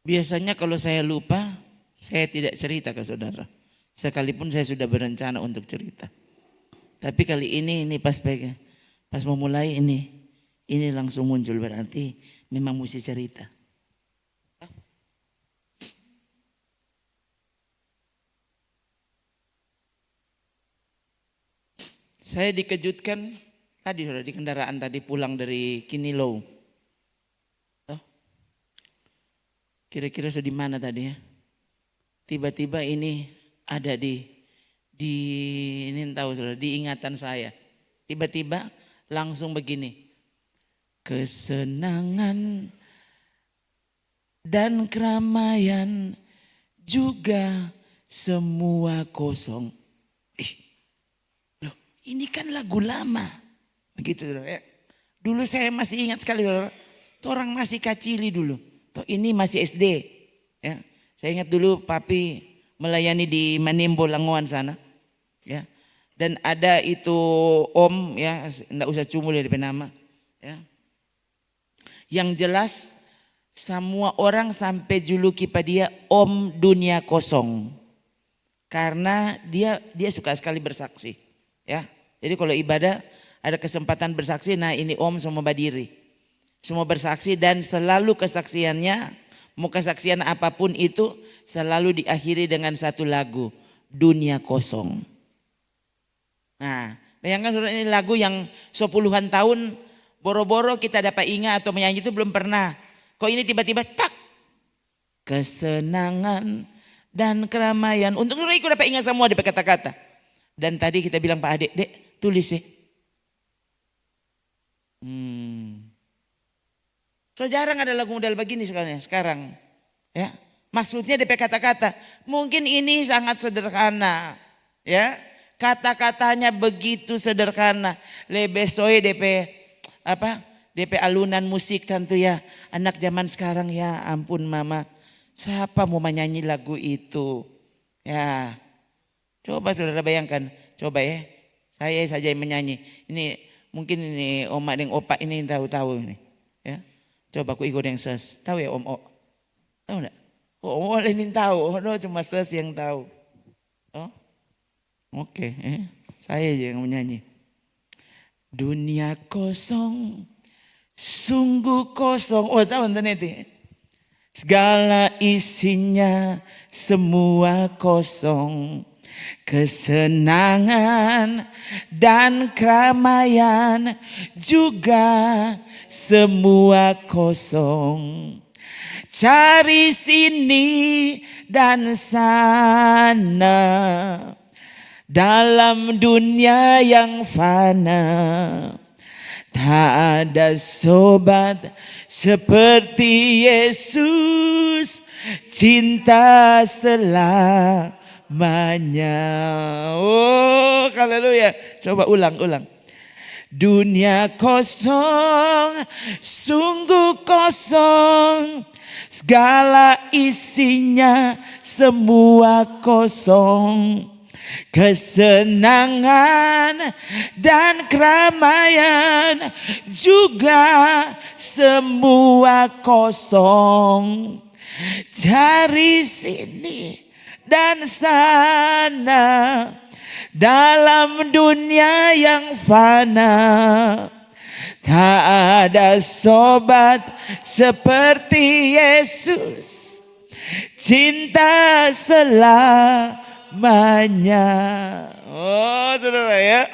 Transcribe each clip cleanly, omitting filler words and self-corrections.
Biasanya kalau saya lupa, saya tidak cerita ke saudara. Sekalipun saya sudah berencana untuk cerita. Tapi kali ini pas mau mulai ini langsung muncul, berarti memang mesti cerita. Saya dikejutkan tadi sudah di kendaraan tadi pulang dari Kinilo. Kira-kira di mana tadi ya? Tiba-tiba ini ada di ini tahu sudah di ingatan saya. Tiba-tiba langsung begini. Kesenangan dan keramaian juga semua kosong. Loh, ini kan lagu lama. Begitu ya. Dulu saya masih ingat sekali, orang masih kacili dulu. Ini masih SD. Ya. Saya ingat dulu papi melayani di Manimbo Langoan sana. Ya. Dan ada itu om ya, enggak usah cumul dari nama. Ya. Yang jelas semua orang sampai juluki pada dia Om Dunia Kosong. Karena dia suka sekali bersaksi. Ya. Jadi kalau ibadah ada kesempatan bersaksi, nah ini om semua berdiri. Semua bersaksi dan selalu kesaksiannya, mau kesaksian apapun itu selalu diakhiri dengan satu lagu, Dunia Kosong. Nah, bayangkan saudara, ini lagu yang 10-an tahun boro-boro kita dapat ingat atau menyanyi itu belum pernah. Kok ini tiba-tiba tak, kesenangan dan keramaian. Untuk saudara ikut dapat ingat semua di kata-kata. Dan tadi kita bilang Pak Adek, Dek tulis ya. So jarang ada lagu model begini sekarang. Ya, maksudnya DP kata-kata. Mungkin ini sangat sederhana. Ya, kata-katanya begitu sederhana. Lebih soe DP DP alunan musik tentu ya. Anak zaman sekarang ya ampun mama. Siapa mau menyanyi lagu itu? Ya, coba saudara bayangkan. Coba ya, saya saja yang menyanyi. Ini mungkin ini oma dan opa ini tahu-tahu ini. Ya. Coba aku ikut yang ses. Tahu ya Om O? Tahu enggak? Om O ini tahu. Oh, cuma ses yang tahu. Oh, oke. Saya aja yang menyanyi. Dunia kosong, sungguh kosong. Oh tahu nanti. Segala isinya semua kosong. Kesenangan dan keramaian juga semua kosong. Cari sini dan sana dalam dunia yang fana. Tak ada sobat seperti Yesus, cinta selamanya. Oh, haleluya. Coba ulang. Dunia kosong, sungguh kosong. Segala isinya semua kosong. Kesenangan dan keramaian juga semua kosong. Cari sini dan sana dalam dunia yang fana. Tak ada sobat seperti Yesus, cinta selamanya. Oh saudara ya,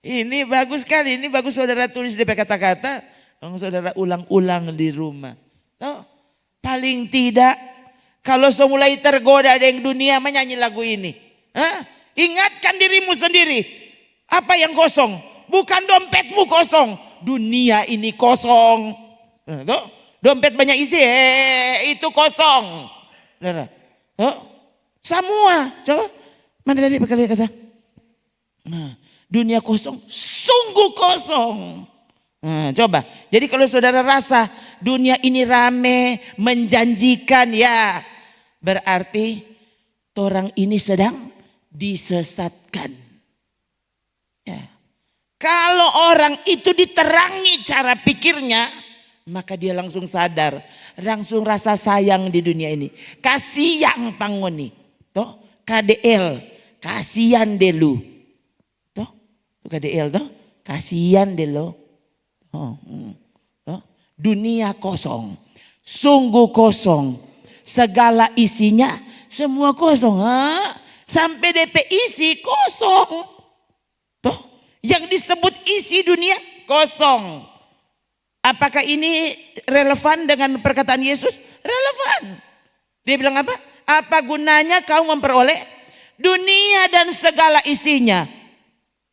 ini bagus sekali. Ini bagus saudara tulis di kata-kata, saudara ulang-ulang di rumah. Oh, paling tidak kalau mulai tergoda dengan dunia menyanyi lagu ini. Ingatkan dirimu sendiri. Apa yang kosong? Bukan dompetmu kosong. Dunia ini kosong. Dompet banyak isi. Itu kosong. Semua. Coba. Mana tadi kali kata? Dunia kosong. Sungguh kosong. Coba. Jadi kalau saudara rasa dunia ini rame, menjanjikan ya. Berarti orang ini sedang disesatkan. Ya. Kalau orang itu diterangi cara pikirnya, maka dia langsung sadar, langsung rasa sayang di dunia ini. Kasih pangoni, toh KDL, kasihan delu, toh KDL toh kasihan delu, toh dunia kosong, sungguh kosong, segala isinya semua kosong, sampai DP isi kosong, toh yang disebut isi dunia kosong. Apakah ini relevan dengan perkataan Yesus? Relevan. Dia bilang apa? Apa gunanya kau memperoleh dunia dan segala isinya,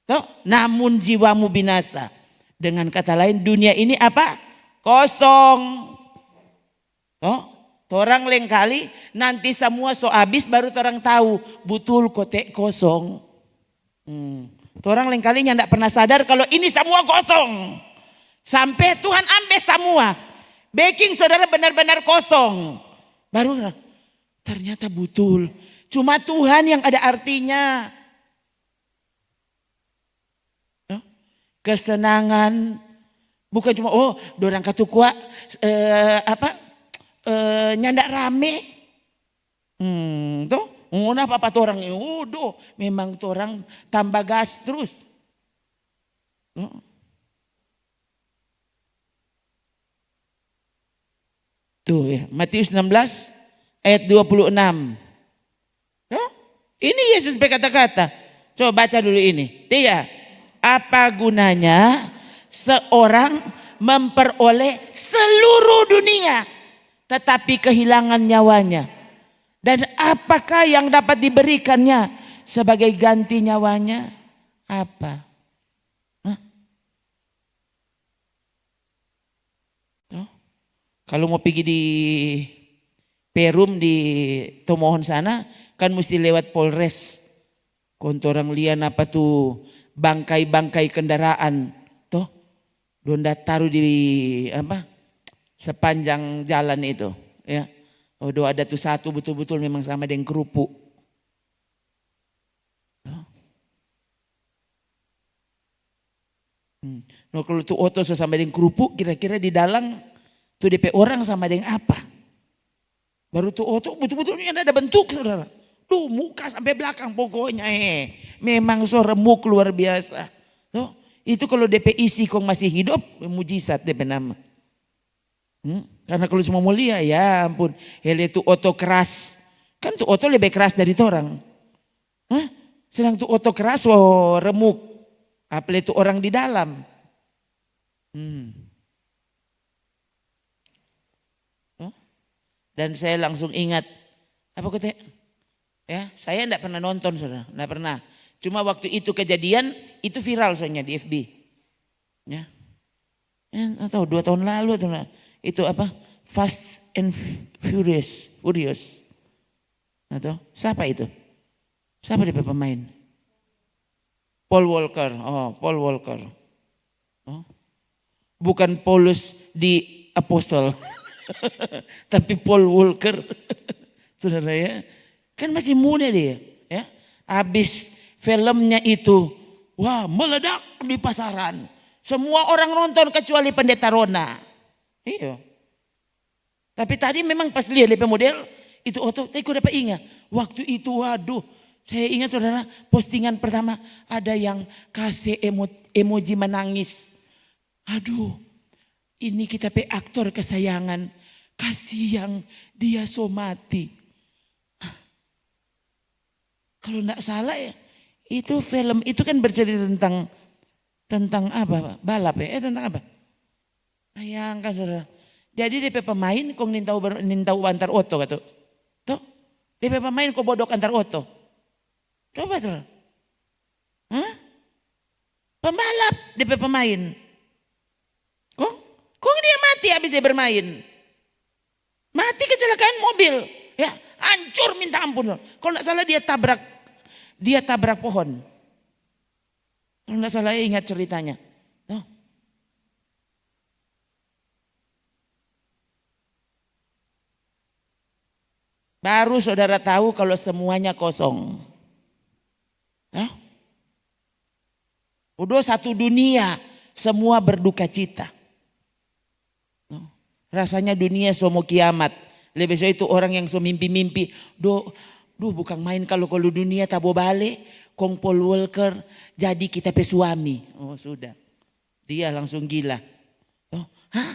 toh, namun jiwamu binasa. Dengan kata lain, dunia ini apa? Kosong. Toh, orang lain kali nanti semua so habis baru orang tahu betul kote kosong. Orang lain kali yang tidak pernah sadar kalau ini semua kosong. Sampai Tuhan ambil semua. Baking saudara benar-benar kosong. Baru ternyata betul. Cuma Tuhan yang ada artinya. Kesenangan. Bukan cuma dorang katukua nyandak rame. Tuh. Apa orang memang orang tambah gas terus. Tuh ya, Matius 16 ayat 26. Ini Yesus berkata-kata. Coba baca dulu ini. 3. Apa gunanya seorang memperoleh seluruh dunia tetapi kehilangan nyawanya? Dan apakah yang dapat diberikannya sebagai ganti nyawanya? Apa? Kalau mau pergi di Perum di Tomohon sana kan mesti lewat Polres. Kontorang lian apa tuh bangkai-bangkai kendaraan toh. Donda taruh di apa? Sepanjang jalan itu ya. Ada tuh satu betul-betul memang sama dengan kerupuk. Kalau tuh oto sama dengan kerupuk kira-kira di dalam tuh DP orang sama dengan apa? Baru tuh otot betul-betulnya ada bentuk saudara. Tuh muka sampai belakang pokoknya memang so remuk luar biasa. Tuh, itu kalau DP isi kong masih hidup mujizat DP nama. Karena kalau cuma mulia ya ampun. Hele tuh otot keras. Kan tuh otot lebih keras dari orang. Sedang tuh otot keras remuk. Apalagi tuh orang di dalam. Dan saya langsung ingat, apa kata? Ya, saya enggak pernah nonton saudara, enggak pernah. Cuma waktu itu kejadian, itu viral soalnya di FB. Ya, atau 2 tahun lalu atau itu apa? Fast and Furious. Atau siapa itu? Siapa dia pemain? Paul Walker. Paul Walker. Bukan Paulus di Apostle. Tapi Paul Walker, saudara ya, kan masih muda dia, ya. Habis filmnya itu, wah meledak di pasaran. Semua orang nonton kecuali Pendeta Rona. Iya. Tapi tadi memang pas lihat DP model itu aku dapat ingat. Waktu itu waduh, saya ingat saudara postingan pertama ada yang kasih emoji menangis. Aduh. Ini kita aktor kesayangan. Kasih yang dia so mati. Kalau enggak salah ya. Itu film itu kan bercerita tentang apa? Balap ya. Tentang apa? Bayangkan saudara. Jadi DP pemain kok nintau antar oto gitu. Tuh. DP pemain kok bodok antar oto. Coba saudara. Pembalap DP pemain. Kok dia mati habis dia bermain? Mati kecelakaan mobil. Ya, hancur minta ampun. Kalau enggak salah dia tabrak pohon. Kalau enggak salah ingat ceritanya. Tuh. Baru saudara tahu kalau semuanya kosong. Tuh. Udah satu dunia semua berduka cita. Rasanya dunia mau kiamat. Lebih so itu orang yang so mimpi-mimpi. Duh bukan main kalau dunia tabo balik. Kong Paul Walker jadi kita pe suami. Oh sudah. Dia langsung gila. Oh, hah?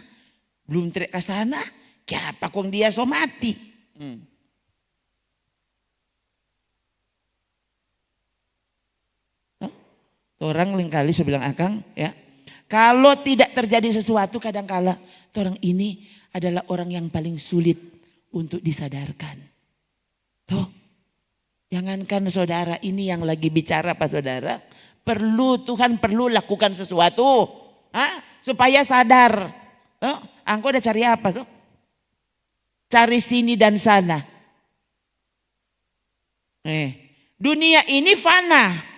Belum trek ke sana? Siapa kong dia so mati? Orang lain kali saya bilang Akang ya. Kalau tidak terjadi sesuatu kadangkala orang ini adalah orang yang paling sulit untuk disadarkan. Tuh, jangankan saudara ini yang lagi bicara Pak Saudara. Tuhan perlu lakukan sesuatu. Supaya sadar. Tuh, engkau udah cari apa tuh? Cari sini dan sana. Dunia ini fana.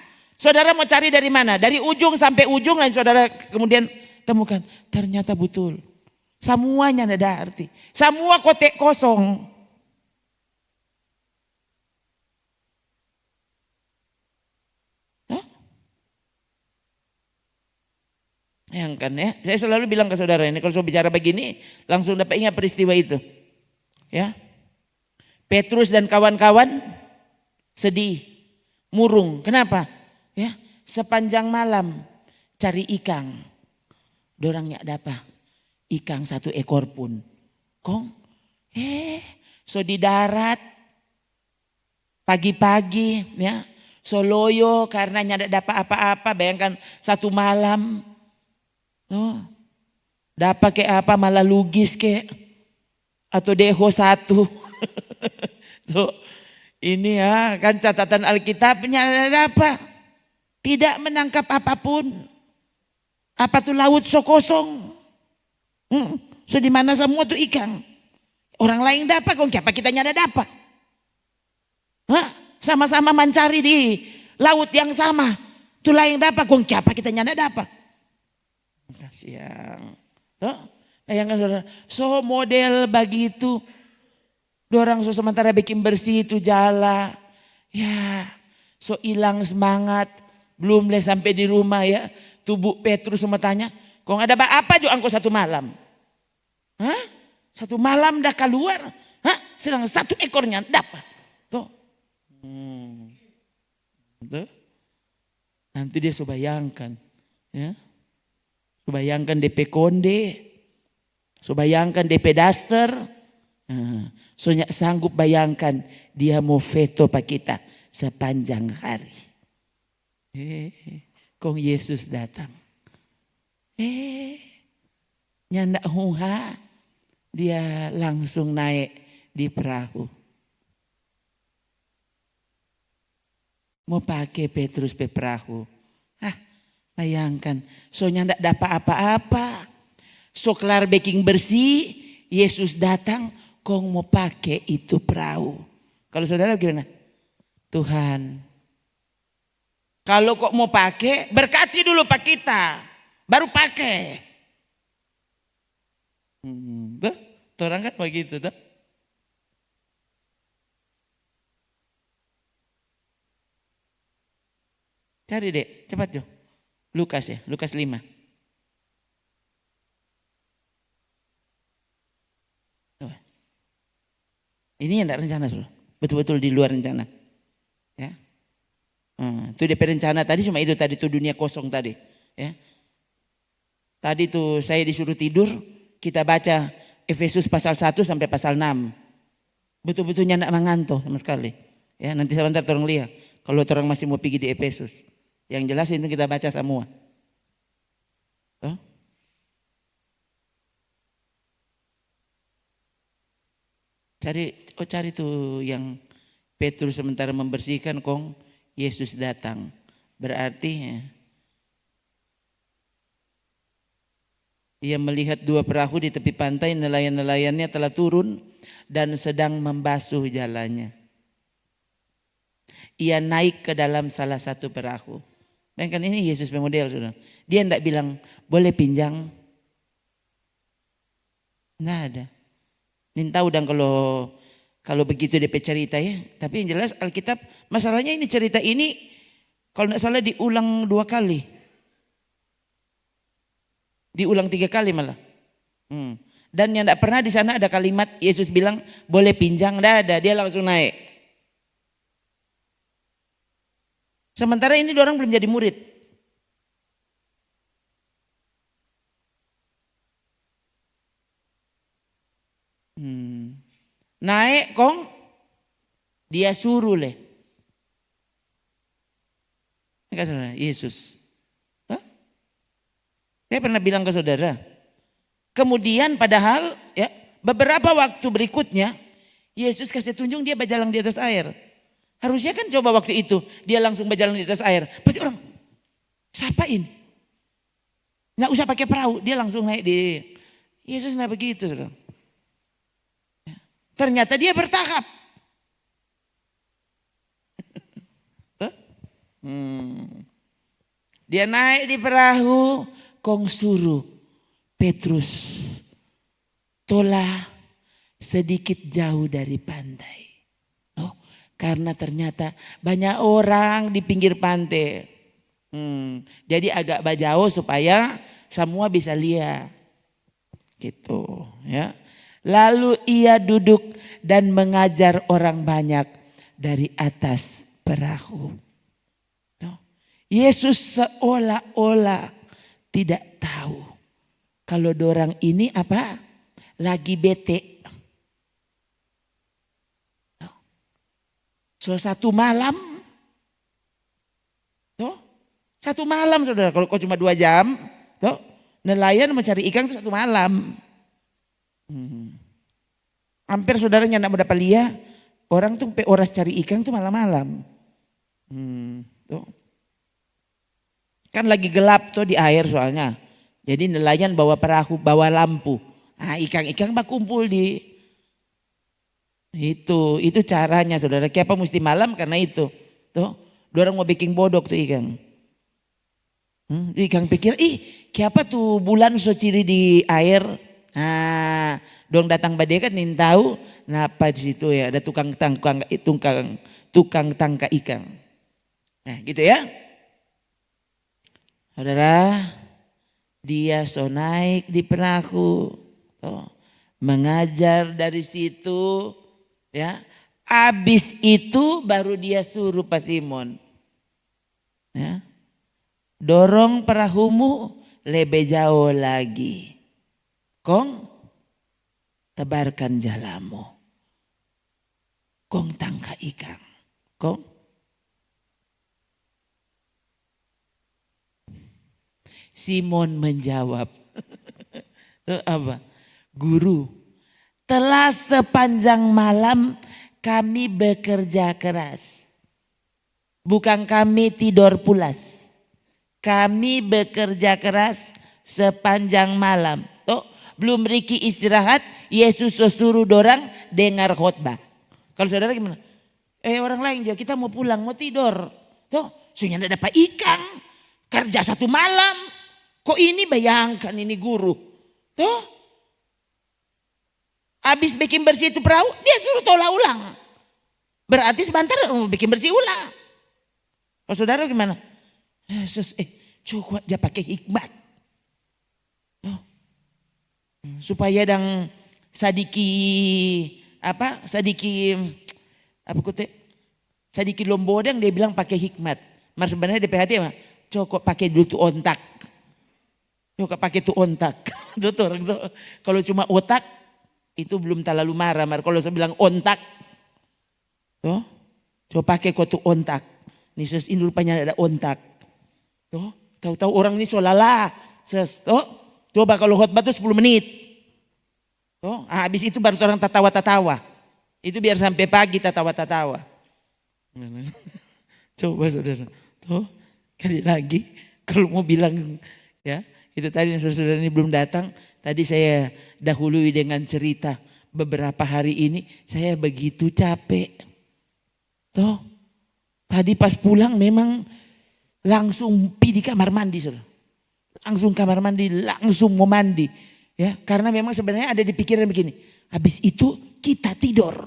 Saudara mau cari dari mana? Dari ujung sampai ujung dan saudara kemudian temukan. Ternyata betul. Semuanya tidak ada arti. Semua kotak kosong. Yang kan ya. Saya selalu bilang ke saudara ini. Kalau saya bicara begini langsung dapat ingat peristiwa itu. Ya. Petrus dan kawan-kawan sedih. Murung. Kenapa? Ya, sepanjang malam cari ikan. Dorang nyak dapat ikan 1 ekor pun. Kong, so di darat pagi-pagi ya, so loyo karena nyak dapat apa-apa. Bayangkan 1 malam. Oh, dapat ke apa malah lugis ke atau deho 1. So, ini ya kan catatan Alkitabnya ada apa? Tidak menangkap apapun. Apa tuh laut so kosong. So di mana semua tuh ikan. Orang lain dapat kok siapa kita nyada dapat. Sama-sama mencari di laut yang sama. Tuh lain dapat kok siapa kita nyada dapat. Kasihan. Bayangkan saudara. So model begitu. Dorang so sementara bikin bersih itu jala. Ya so hilang semangat. Belum boleh sampai di rumah ya. Tubuh Petrus semua tanya. Kok ada apa juga engkau 1 malam? 1 malam dah keluar. Sedang 1 ekornya dapat. Tuh. Tuh. Nanti dia so bayangkan. Ya. So bayangkan DP konde. So bayangkan DP daster. So sanggup bayangkan dia mau veto pak kita sepanjang hari. Kong Yesus datang. Nyandak huha. Dia langsung naik di perahu. Mau pakai Petrus pe perahu. Bayangkan. So nyandak dapat apa-apa. So kelar baking bersih. Yesus datang. Kong mau pakai itu perahu. Kalau saudara gimana? Tuhan. Kalau kok mau pakai, berkati dulu pak kita. Baru pakai. Tuh, orang kan begitu tuh. Cari dek, cepat Jo. Lukas ya, Lukas 5. Ini yang tidak rencana sudah. Betul-betul di luar rencana. Ya. Itu DP rencana tadi cuma itu tadi tuh dunia kosong tadi. Ya. Tadi tuh saya disuruh tidur, kita baca Efesus pasal 1 sampai pasal 6. Betul-betul nyandak mengantuk sama sekali. Ya, nanti sebentar tolong lihat. Kalau orang masih mau pergi di Efesus. Yang jelas itu kita baca semua. Cari tuh yang Petrus sementara membersihkan kong Yesus datang. Berarti ia melihat 2 perahu di tepi pantai, nelayan-nelayannya telah turun dan sedang membasuh jalannya. Ia naik ke dalam salah satu perahu. Bayangkan ini Yesus pemodel sudah. Dia tidak bilang boleh pinjam. Tidak ada. Ini tahu dan kalau begitu DP cerita ya. Tapi yang jelas Alkitab masalahnya ini cerita ini kalau tidak salah diulang 2 kali. Diulang 3 kali malah. Dan yang tidak pernah di sana ada kalimat Yesus bilang boleh pinjang, tidak ada, dia langsung naik. Sementara ini orang belum jadi murid. Naik kong, dia suruh leh. Yesus. Hah? Saya pernah bilang ke saudara. Kemudian padahal ya beberapa waktu berikutnya Yesus kasih tunjuk dia berjalan di atas air. Harusnya kan coba waktu itu dia langsung berjalan di atas air. Pasti orang, siapa ini? Nggak usah pakai perahu, dia langsung naik di. Yesus nggak begitu. Ternyata dia bertahap. Dia naik di perahu, kong suruh Petrus tolah sedikit jauh dari pantai. Oh, karena ternyata banyak orang di pinggir pantai. Jadi agak jauh supaya semua bisa lihat. Gitu ya. Lalu ia duduk dan mengajar orang banyak dari atas perahu. Yesus seolah-olah tidak tahu kalau dorang ini apa? Lagi bete. So satu malam. Satu malam saudara. Kalau kau cuma 2 jam. Nelayan mencari ikan itu 1 malam. Hampir saudaranya tidak mau dapat lihat. Orang tuh oras cari ikan tuh malam-malam. Kan lagi gelap tuh di air soalnya. Jadi nelayan bawa perahu, bawa lampu. Nah, ikan-ikan kumpul di itu caranya saudara. Kenapa mesti malam? Karena itu. Tuh, orang mau bikin bodok tuh ikan. Ikan pikir, kenapa tuh bulan so ciri di air? Nah, dong datang badai kan nin tahu, kenapa di situ ya ada tukang tangka ikan. Nah, gitu ya. Saudara, dia so naik di perahu, mengajar dari situ, ya. Habis itu baru dia suruh Pak Simon, ya, dorong perahumu lebih jauh lagi, kong tebarkan jalamu, kong tangkap ikan, kong. Simon menjawab, apa? Guru, telah sepanjang malam kami bekerja keras. Bukan kami tidur pulas. Kami bekerja keras sepanjang malam. Tuh, belum Riki istirahat, Yesus suruh dorang dengar khotbah. Kalau saudara gimana? Orang lain juga kita mau pulang, mau tidur. Tuh, sunya tidak dapat ikan. Kerja 1 malam. Kok ini bayangkan ini guru. Tuh. Habis bikin bersih itu perahu, dia suruh tolak ulang. Berarti sebentar bikin bersih ulang. Oh saudara gimana? Yesus, coba aja pakai hikmat. Oh. Supaya dang sadiki lombodang dia bilang pakai hikmat. Mas sebenarnya DPHT mah cukup pakai dulu tuh ontak. Coba pakai tuh ontak. Kalau cuma otak itu belum terlalu marah. Kalau saya bilang ontak, coba pakai kau tuh ontak. Nih ses ini rupanya ada ontak. Tahu-tahu orang ini solala. Coba kalau khotbah tuh 10 menit. Habis itu baru orang tatawa-tatawa. Itu biar sampai pagi tatawa-tatawa. Coba saudara. Kali lagi kalau mau bilang ya. Itu tadi saudara ini belum datang. Tadi saya dahului dengan cerita beberapa hari ini saya begitu capek. Tadi pas pulang memang langsung pergi di kamar mandi. Saudara. Langsung kamar mandi, langsung mau mandi. Ya, karena memang sebenarnya ada di pikiran begini. Habis itu kita tidur.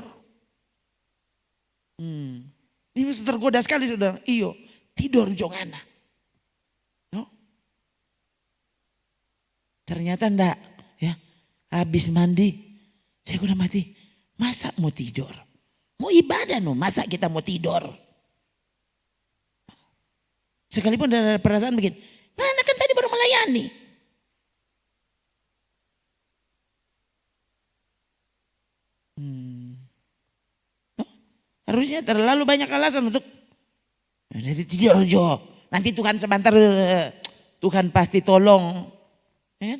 Ini tergoda sekali saudara. Iyo, tidur jongana. Ternyata enggak, ya. Habis mandi, saya udah mati. Masa mau tidur? Mau ibadah no, masa kita mau tidur? Sekalipun ada perasaan begini, mana kan tadi baru melayani. Harusnya terlalu banyak alasan untuk jadi tidur Jo. Nanti Tuhan sebentar, Tuhan pasti tolong. Ya?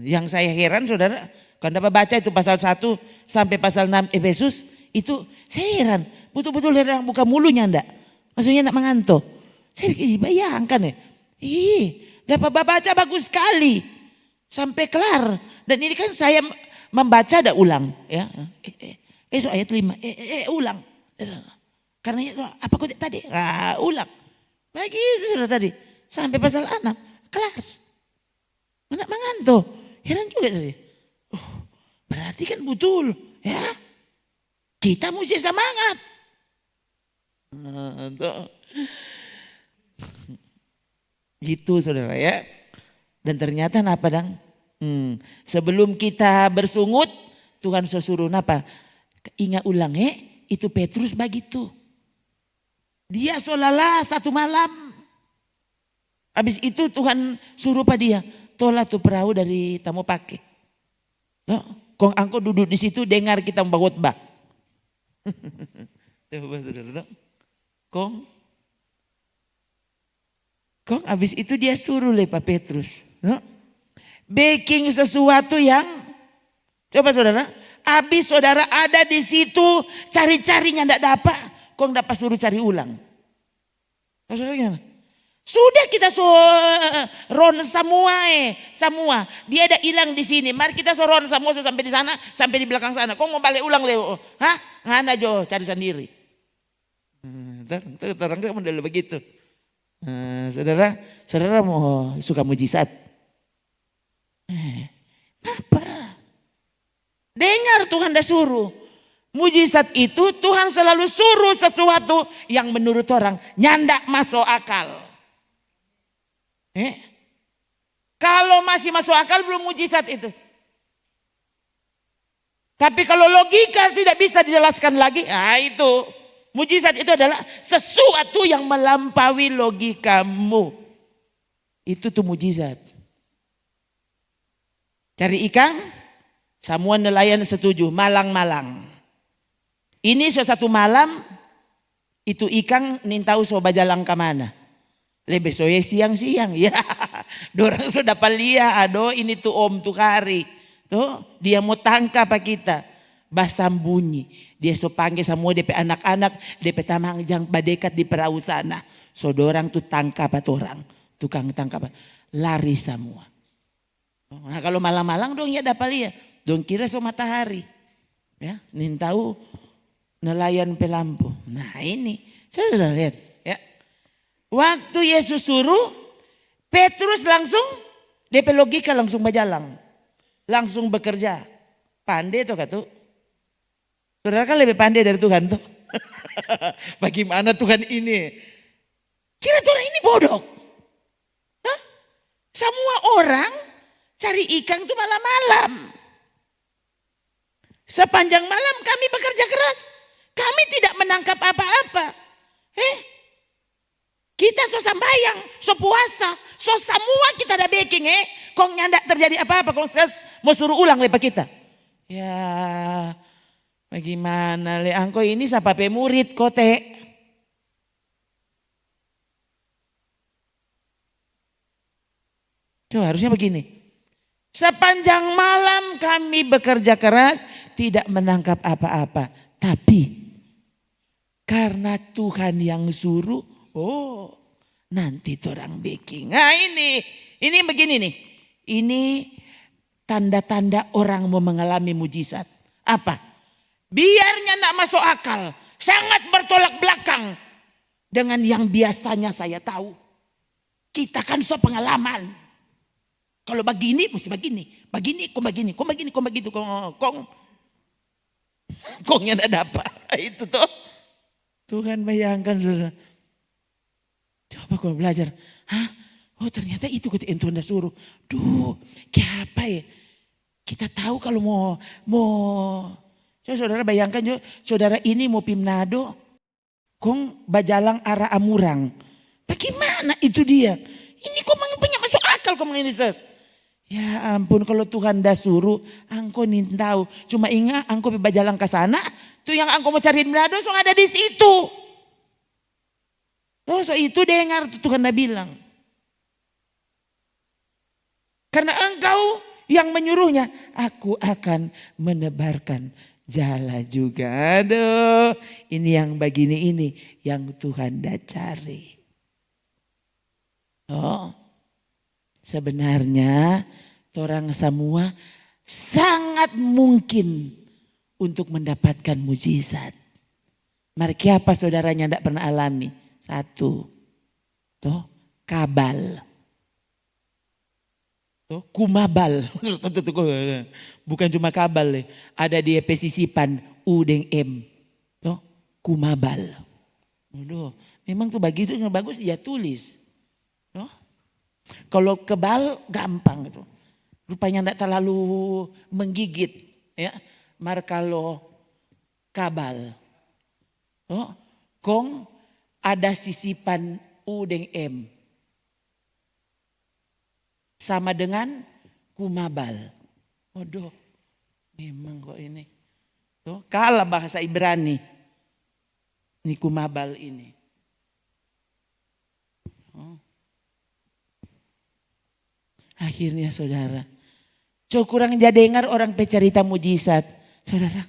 Yang saya heran saudara, kalau dapat baca itu pasal 1 sampai pasal 6 Efesus, itu saya heran. Betul-betul heran buka mulunya enggak. Maksudnya enggak mengantuk. Saya bayangkan ya. Dapat baca bagus sekali. Sampai kelar. Dan ini kan saya membaca ada ulang. Ya. So ayat 5. Ulang. Karena itu apa kok tadi? Ulang. Begitu sudah tadi. Sampai pasal 6. Kelar. Enggak mengantuk. Heran juga tadi. Berarti kan betul. Ya. Kita mesti semangat. Gitu saudara ya. Dan ternyata apa dang? Sebelum kita bersungut, Tuhan suruh apa? Ingat ulang itu Petrus begitu. Dia solala satu malam. Habis itu Tuhan suruh pada dia, tolak tuh perahu dari tamu pakai. Kong angkot duduk di situ dengar kita membawa khotbah. Coba saudara. Kong habis itu dia suruh Pak Petrus. Baking sesuatu yang, coba saudara, habis saudara ada di situ cari-carinya enggak dapat, kong dapat suruh cari ulang. Saudara gimana? Sudah kita ron semua. Dia ada hilang di sini. Mari kita ron semua sampai di sana, sampai di belakang sana. Kong mau balik ulang Leo? Hah? Ngana Jo, cari sendiri. Terang kamu udah begitu. Saudara mau suka mujizat? Kenapa? Dengar Tuhan dah suruh. Mujizat itu Tuhan selalu suruh sesuatu yang menurut orang nyandak masuk akal. Kalau masih masuk akal belum mujizat itu. Tapi kalau logika tidak bisa dijelaskan lagi, itu mujizat itu adalah sesuatu yang melampaui logikamu. Itu tuh mujizat. Cari ikan, semua nelayan setuju, malang-malang. Ini suatu malam, itu ikan nintau soba jalan ke mana. Lebih soye siang-siang, ya. Dorang sudah palia, ini tuh om tuh kari. Tuh, dia mau tangkap kita. Basam bunyi. Dia so panggil semua DP anak-anak, DP tamang jang badekat di perahu sana. So dorang tuh tangkap orang. Tukang tangkap. Lari semua. Nah, kalau malam-malam dong ya dapat lihat. Dong kira so matahari. Ya, nintau nelayan pelampu. Nah ini, saya sudah lihat. Ya. Waktu Yesus suruh, Petrus langsung, DP logika langsung berjalan. Langsung bekerja. Pandai tuh kata. Saudara kan lebih pandai dari Tuhan tuh. Bagaimana Tuhan ini? Kira Tuhan ini bodoh. Hah? Semua orang cari ikan tuh malam-malam. Sepanjang malam kami bekerja keras. Kami tidak menangkap apa-apa. Kita so sambayang, so puasa, so semua kita ada baking Kong nyandak terjadi apa-apa, kong mau suruh ulang lepas kita. Ya, bagaimana le angko ini siapa pemurid kote. Coba harusnya begini. Sepanjang malam kami bekerja keras, tidak menangkap apa-apa. Tapi karena Tuhan yang suruh, nanti orang baking. Nah ini begini nih. Ini tanda-tanda orang mau mengalami mujizat. Apa? Biarnya tidak masuk akal. Sangat bertolak belakang dengan yang biasanya saya tahu. Kita kan so pengalaman. Kalau begini mesti begini. Begini, kok begini, kok begini, kok begitu. Kongnya tidak dapat. Itu tuh. Tuhan bayangkan saudara. Coba kau belajar. Hah? Oh ternyata itu ketika Tuhan dah suruh. Duh, apa ya? Kita tahu kalau mau coba saudara bayangkan juga, saudara ini mau Pimnado, kong bajalang arah Amurang. Bagaimana itu dia? Ini kok banyak masuk akal kok ini ses. Ya ampun kalau Tuhan dah suruh, angko nih tahu. Cuma ingat angko bajalang ke sana, tuh yang angko mau cariin Manado so ada di situ. Oh so itu dengar Tuhan dah bilang. Karena engkau yang menyuruhnya, aku akan menebarkan jala juga. Aduh, ini yang begini ini yang Tuhan dah cari. Oh, sebenarnya orang semua sangat mungkin untuk mendapatkan mujizat. Mari apa saudaranya tidak pernah alami? Satu, toh kabal. Kumabal, bukan cuma kabal, ada di pesisipan U dan M, toh kumabal. Aduh, memang tuh begitu yang bagus dia tulis, toh. Kalau kebal gampang itu, rupanya tidak terlalu menggigit, ya. Mar kalau kabal, toh, kong ada sisipan U dan M. Sama dengan kumabal. Waduh, memang kok ini. Tuh, kalah bahasa Ibrani. Ini kumabal ini. Oh. Akhirnya saudara. Coba kurang jadi dengar orang pecerita mujizat. Saudara.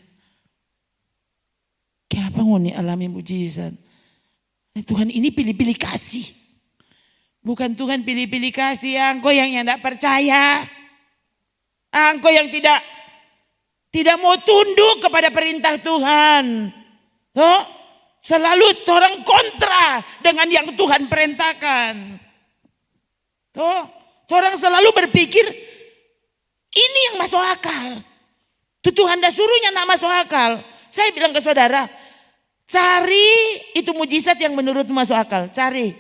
Kenapa mau nih alami mujizat? Tuhan ini pilih-pilih kasih. Bukan Tuhan pilih-pilih kasih engkau yang tidak percaya. Engkau yang tidak mau tunduk kepada perintah Tuhan. Tuh, selalu orang kontra dengan yang Tuhan perintahkan. Tuh, orang selalu berpikir ini yang masuk akal. Tuh Tuhan dah suruhnya nak masuk akal. Saya bilang ke saudara, cari itu mujizat yang menurutmu masuk akal. Cari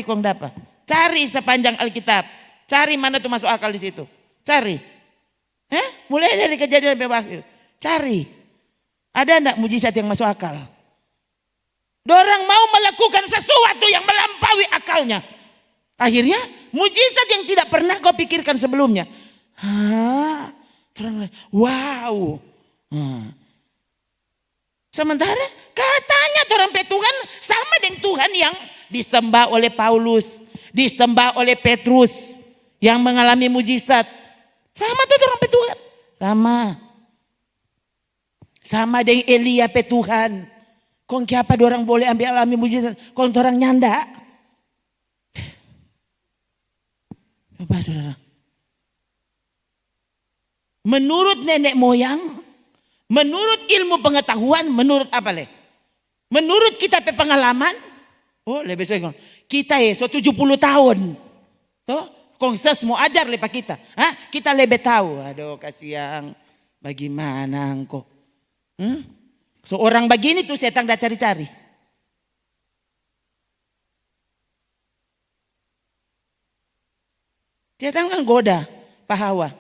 kong dapat. Cari sepanjang Alkitab. Cari mana tuh masuk akal di situ. Cari. Mulai dari Kejadian sampai Wahyu. Cari. Ada enggak mujizat yang masuk akal? Dorang mau melakukan sesuatu yang melampaui akalnya. Akhirnya mujizat yang tidak pernah kau pikirkan sebelumnya. Wow. Sementara katanya orang Tuhan sama dengan Tuhan yang disembah oleh Paulus, disembah oleh Petrus yang mengalami mujizat. Sama tuh orang Tuhan. Sama dengan Elia Tuhan. Kong siapa orang boleh ambil alami mujizat, kong orang nyanda. Coba saudara. Menurut nenek moyang, menurut ilmu pengetahuan, menurut apa le? Menurut kita pengalaman, oh lebih sesuai. Kita 70 tahun. Toh, kongses mau ajar lepas kita. Kita lebih tahu. Aduh kasihan. Bagaimana engkau? Seorang begini tuh setan dah cari-cari. Setan kan goda Pak Hawa.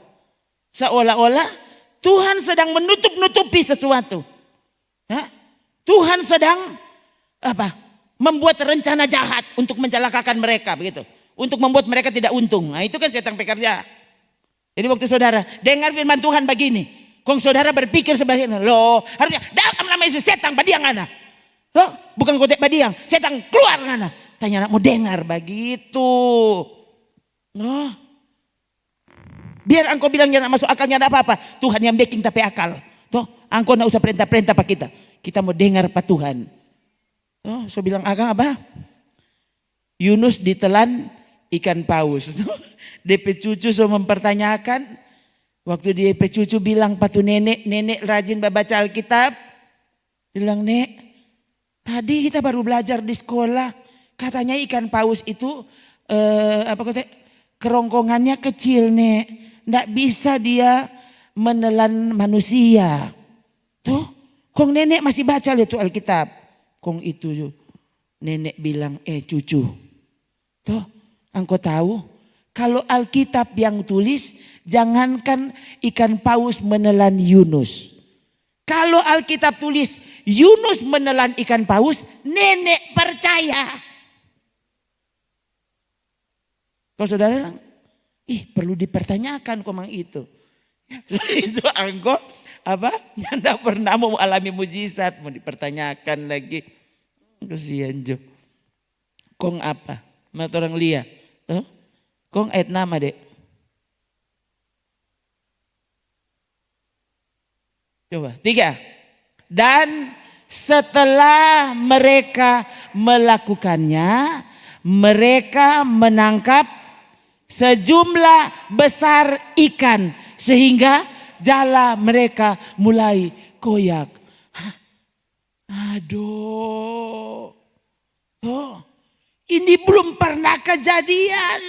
Seolah-olah Tuhan sedang menutup-nutupi sesuatu. Tuhan sedang membuat rencana jahat untuk mencelakakan mereka begitu. Untuk membuat mereka tidak untung. Nah, itu kan setan bekerja. Jadi waktu saudara dengar firman Tuhan begini, kong saudara berpikir sebaliknya, loh harusnya dalam nama Yesus setan badiang ana. Loh, bukan kotek badiang, setan keluar ana. Tanya anak mau dengar begitu. Loh. Biar engkau bilang jangan masuk akalnya ada apa-apa. Tuhan yang backing tapi akal. Toh, engkau enggak usah perintah-perintah pak kita. Kita mau dengar pak Tuhan. Oh, so bilang Akang apa? Yunus ditelan ikan paus. DP cucu so mempertanyakan. Waktu DP cucu bilang patu nenek rajin baca Alkitab. Bilang nek, tadi kita baru belajar di sekolah. Katanya ikan paus itu kerongkongannya kecil nek. Nggak bisa dia menelan manusia. Tuh, kong nenek masih baca lihat tuh Alkitab. Kong itu nenek bilang cucu. Toh engkau tahu kalau Alkitab yang tulis Jangankan ikan paus menelan Yunus. Kalau Alkitab tulis Yunus menelan ikan paus, nenek percaya. Kalau saudara bilang, perlu dipertanyakan komang itu. Itu angko apa? Yang tidak pernah mau alami mujizat, mau dipertanyakan lagi. Kesian Jo. Kong apa? Mata orang lia. Kong ayat nama dek. Coba 3. Dan setelah mereka melakukannya, mereka menangkap sejumlah besar ikan sehingga jala mereka mulai koyak. Aduh. Ini belum pernah kejadian.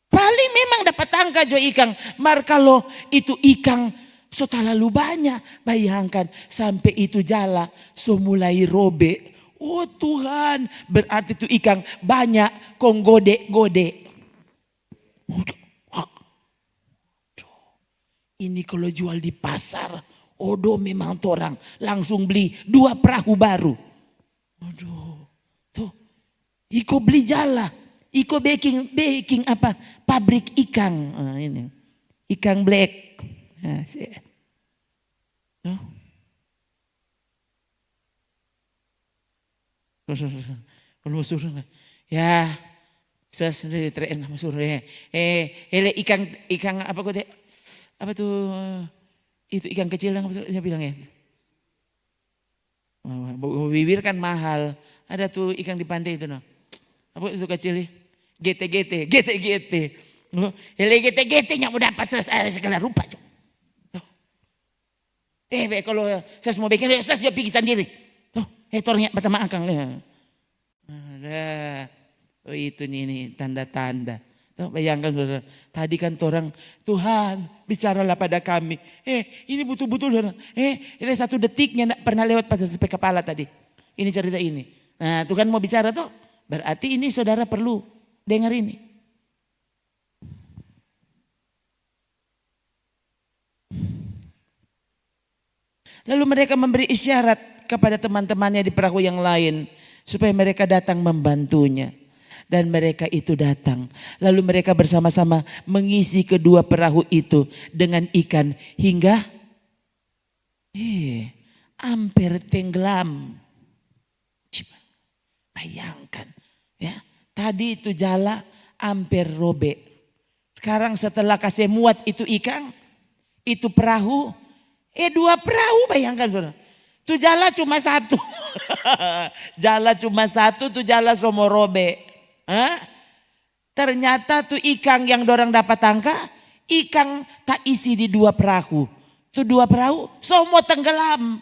Paling memang dapat angka jo ikan. Mar kalau itu ikan so terlalu banyak. Bayangkan sampai itu jala so mulai robek. Oh Tuhan, berarti itu ikan banyak kong gode-gode. Ini kalau jual di pasar, memang orang langsung beli 2 perahu baru. Tuh, iko beli jala, iko baking apa? Pabrik ikan, ini ikan black. Ya, tren masuk hele ikan apa kok apa tuh itu ikan kecil yang saya bilang ya. Bibir kan mahal. Ada tuh ikan di pantai itu no. Apa itu kecil? GT. Hele GT yang udah pas segala rupa. Kalau saya mau bikin saya juga pergi sendiri. Tornya pertama akang. Ada. Oh itu nih tanda-tanda. Bayangkan saudara, tadi kan orang Tuhan bicaralah pada kami. Ini butuh-butuh saudara. Ini 1 detiknya tidak pernah lewat pada sampai kepala tadi. Ini cerita ini. Nah Tuhan mau bicara tuh, berarti ini saudara perlu dengar ini. Lalu mereka memberi isyarat kepada teman-temannya di perahu yang lain supaya mereka datang membantunya. Dan mereka itu datang. Lalu mereka bersama-sama mengisi kedua perahu itu dengan ikan hingga hampir tenggelam. Bayangkan ya. Tadi itu jala hampir robek. Sekarang setelah kasih muat itu ikan, itu perahu, 2 perahu bayangkan saudara. Itu jala cuma 1. Jala cuma 1 tuh jala semua robek. Ternyata tuh ikan yang dorang dapat tangka, ikan tak isi di 2 perahu. Tuh 2 perahu semua tenggelam.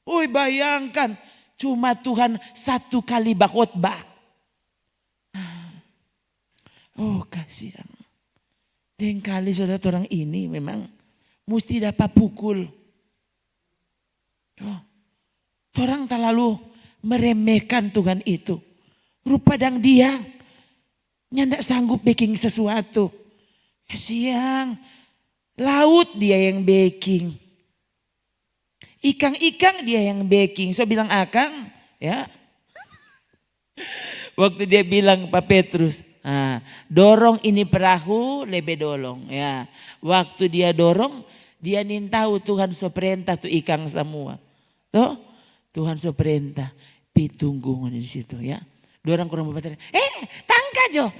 Bayangkan cuma Tuhan 1 kali khotbah. Kasihan. Dan kali saudara orang ini memang mesti dapat pukul. Orang terlalu meremehkan Tuhan itu. Rupa dang dia nyandak sanggup baking sesuatu. Kasihan. Laut dia yang baking. Ikan dia yang baking. So bilang akang ya. Waktu dia bilang Pak Petrus, dorong ini perahu lebih dolong ya. Waktu dia dorong, dia nin tahu Tuhan so perintah tuh ikan semua. Tuh, Tuhan so perintah, pitunggu di situ ya. Dorang kurang berbatas. Tangka Jo.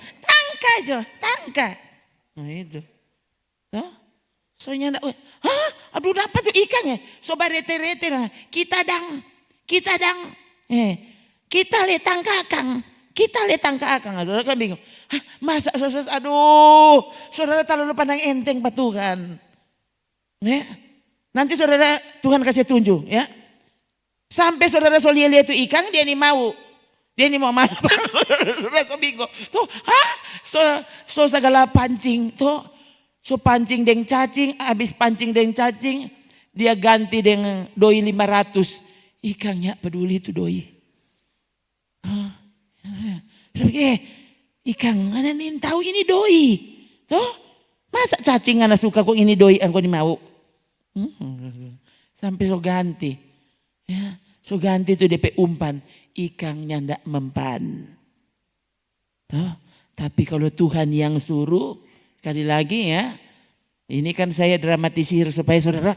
Nah itu. Tuh. Soalnya aduh dapat tuh ikannya. Sobat rete-rete lah. Kita dang. Kita letang kakang. Saudara kan bingung. Masa aduh. Saudara terlalu pandang enteng Pak Tuhan. Ya. Nanti saudara Tuhan kasih tunjuk ya. Sampai saudara lihat itu ikan dia nih mau. Dia ini mau masuk. Saudara so bingung. Tuh, so segala pancing. Tuh, so pancing deng cacing. Habis pancing deng cacing. Dia ganti dengan doi 500. Ikannya peduli itu doi. Ikang ana nin tahu ini doi. Toh, masa cacing ana suka kok ini doi angko ni mau. Sampai so ganti. Ya, so ganti itu DP umpan. Ikang nyandak mempan. Toh, tapi kalau Tuhan yang suruh, sekali lagi ya. Ini kan saya dramatisir supaya saudara,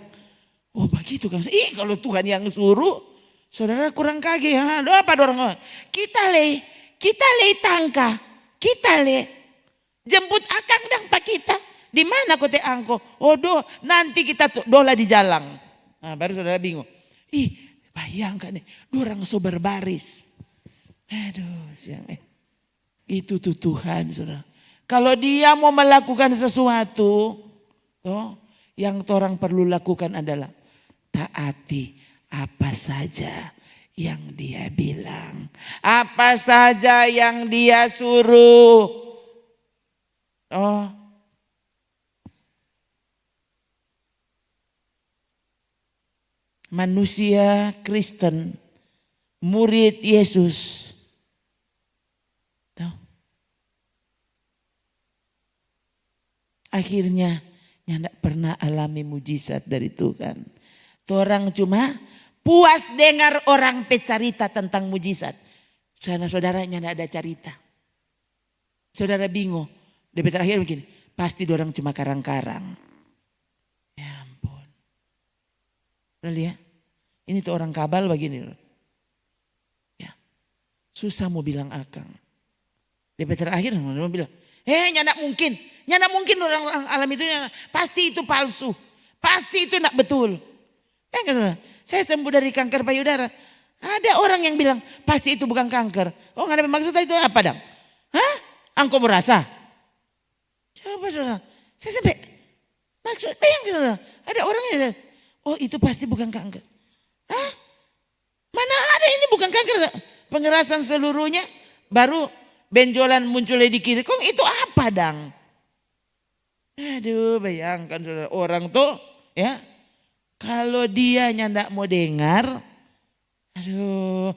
oh begitu kan. Kalau Tuhan yang suruh, saudara kurang kaget. Apa dorong? Kita le tangka. Kita le jemput akang dang pak kita. Di mana kote angko? Oh nanti kita dola di jalan. Nah, baru saudara bingung. Bayangkan nih, dorang so berbaris. Aduh, siang itu tuh Tuhan, saudara. Kalau dia mau melakukan sesuatu, yang orang perlu lakukan adalah taati apa saja yang dia bilang. Apa saja yang dia suruh. Manusia Kristen, murid Yesus. Akhirnya nyandak pernah alami mujizat dari Tuhan. Orang cuma puas dengar orang pecarita tentang mujizat. Sana saudaranya ndak ada cerita. Saudara bingung. Di terakhir begini, pasti orang cuma karang-karang. Ya ampun. Lihat, ini tuh orang kabal begini. Ya, susah mau bilang akang. Di terakhir mau bilang, nyandak mungkin orang alam itu pasti itu palsu. Pasti itu enggak betul. Saya sembuh dari kanker payudara. Ada orang yang bilang pasti itu bukan kanker. Oh enggak ada maksudnya itu apa dong? Angko merasa? Coba saudara. Saya sampai maksud saudara. Ada orang yang oh itu pasti bukan kanker. Mana ada ini bukan kanker. Pengerasan seluruhnya baru benjolan munculnya di kiri. Kok itu apa dang? Aduh bayangkan saudara, orang tuh ya kalau dia nyandak mau dengar, aduh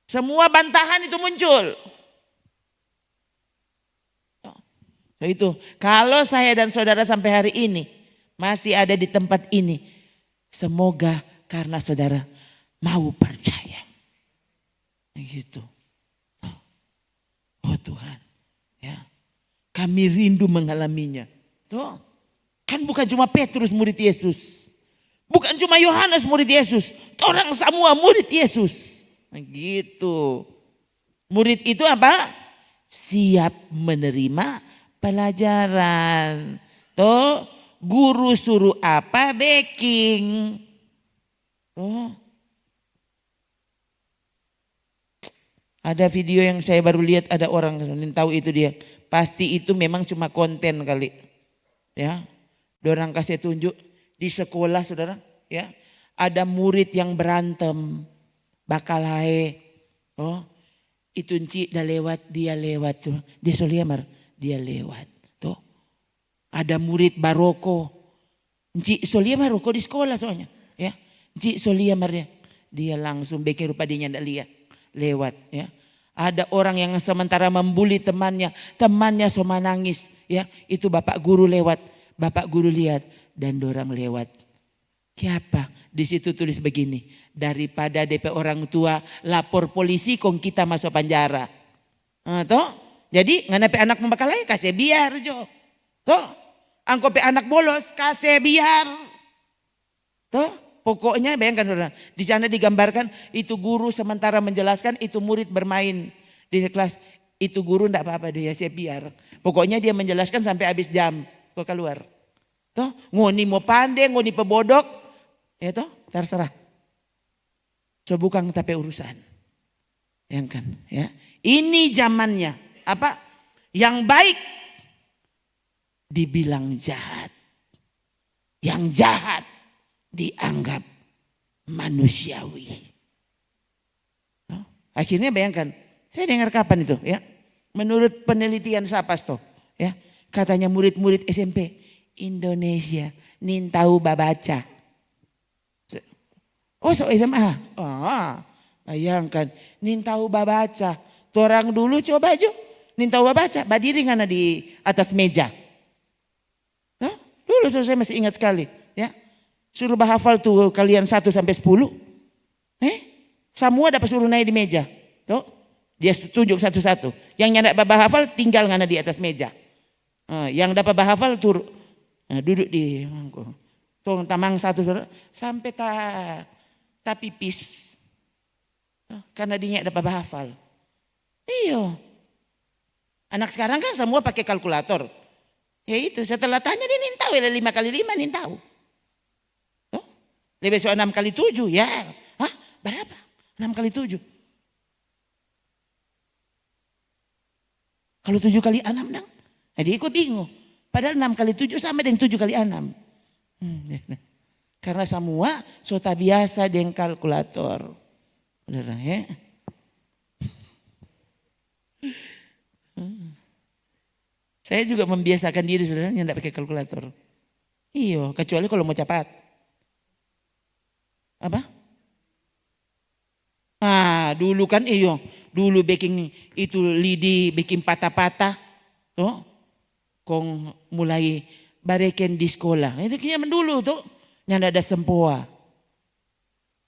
semua bantahan itu muncul. Itu kalau saya dan saudara sampai hari ini masih ada di tempat ini, semoga karena saudara mau percaya. Gitu. Oh Tuhan, ya. Kami rindu mengalaminya. Tuh, kan bukan cuma Petrus murid Yesus. Bukan cuma Yohanes murid Yesus. Orang semua murid Yesus. Nah, gitu. Murid itu apa? Siap menerima pelajaran. Tuh, guru suruh apa? Backing. Tuh. Ada video yang saya baru lihat, ada orang yang tahu itu dia. Pasti itu memang cuma konten kali. Ya. Dorang kasih tunjuk di sekolah saudara. Ya. Ada murid yang berantem. Bakal hae. Oh. Itu Encik dah lewat, dia lewat. Dia soliamar, dia lewat. Tuh. Ada murid baroko. Encik soliamar rokok di sekolah soalnya. Ya. Encik soliamar dia langsung bikin rupa dia ndak lihat. Lewat ya. Ada orang yang sementara membuli temannya so menangis ya, itu bapak guru lewat, bapak guru lihat dan dorang lewat. Siapa? Di situ tulis begini, daripada DP orang tua lapor polisi kong kita masuk penjara. Toh? Jadi ngana pe anak membakalai kasih biar jo. Toh? Angko pe anak bolos kasih biar. Toh? Pokoknya bayangkan saudara, di sana digambarkan itu guru sementara menjelaskan, itu murid bermain di kelas. Itu guru enggak apa-apa dia biar. Pokoknya dia menjelaskan sampai habis jam, kok keluar. Toh, ngoni mau pandai, ngoni pebodok, ya toh, terserah. So bukan tapi urusan. Yang kan, ya. Ini zamannya apa? Yang baik dibilang jahat. Yang jahat dianggap manusiawi. Akhirnya bayangkan, saya dengar kapan itu ya. Menurut penelitian Sapasto ya, katanya murid-murid SMP Indonesia nin tahu babaca. Oh so SMA. Bayangkan nin tahu babaca. Orang dulu coba aja, ninta baca, berdiri ngana di atas meja. Nah, dulu saya masih ingat sekali, ya. Suruh bahafal tuh kalian 1 sampai 10. Semua dapat suruh naik di meja. Tuh, dia tunjuk satu-satu. Yang nyandak bahafal tinggal ngana di atas meja. Yang dapat bahafal turun, duduk di mangkok. Tuh tamang satu sampai tak pipis. Karena dia dapat bahafal. Iya. Anak sekarang kan semua pakai kalkulator. Ya itu, setelah tanya dia nintau, 5 kali 5 nintau. Oh, dia besok 6 kali 7 ya. Hah? Berapa? 6 kali 7. Kalau 7 kali 6 dong. Nah, dia ikut bingung. Padahal 6 kali 7 sama dengan 7 kali 6. Karena semua sudah biasa dengan kalkulator. Saudara ya. Saya juga membiasakan diri saudara yang tidak pakai kalkulator. Iya, kecuali kalau mau cepat. Apa? Dulu kan dulu baking itu lidi bikin patah-patah. Tuh. Kong mulai bareken di sekolah. Itu zaman dulu tuh. Yang ada sempoa.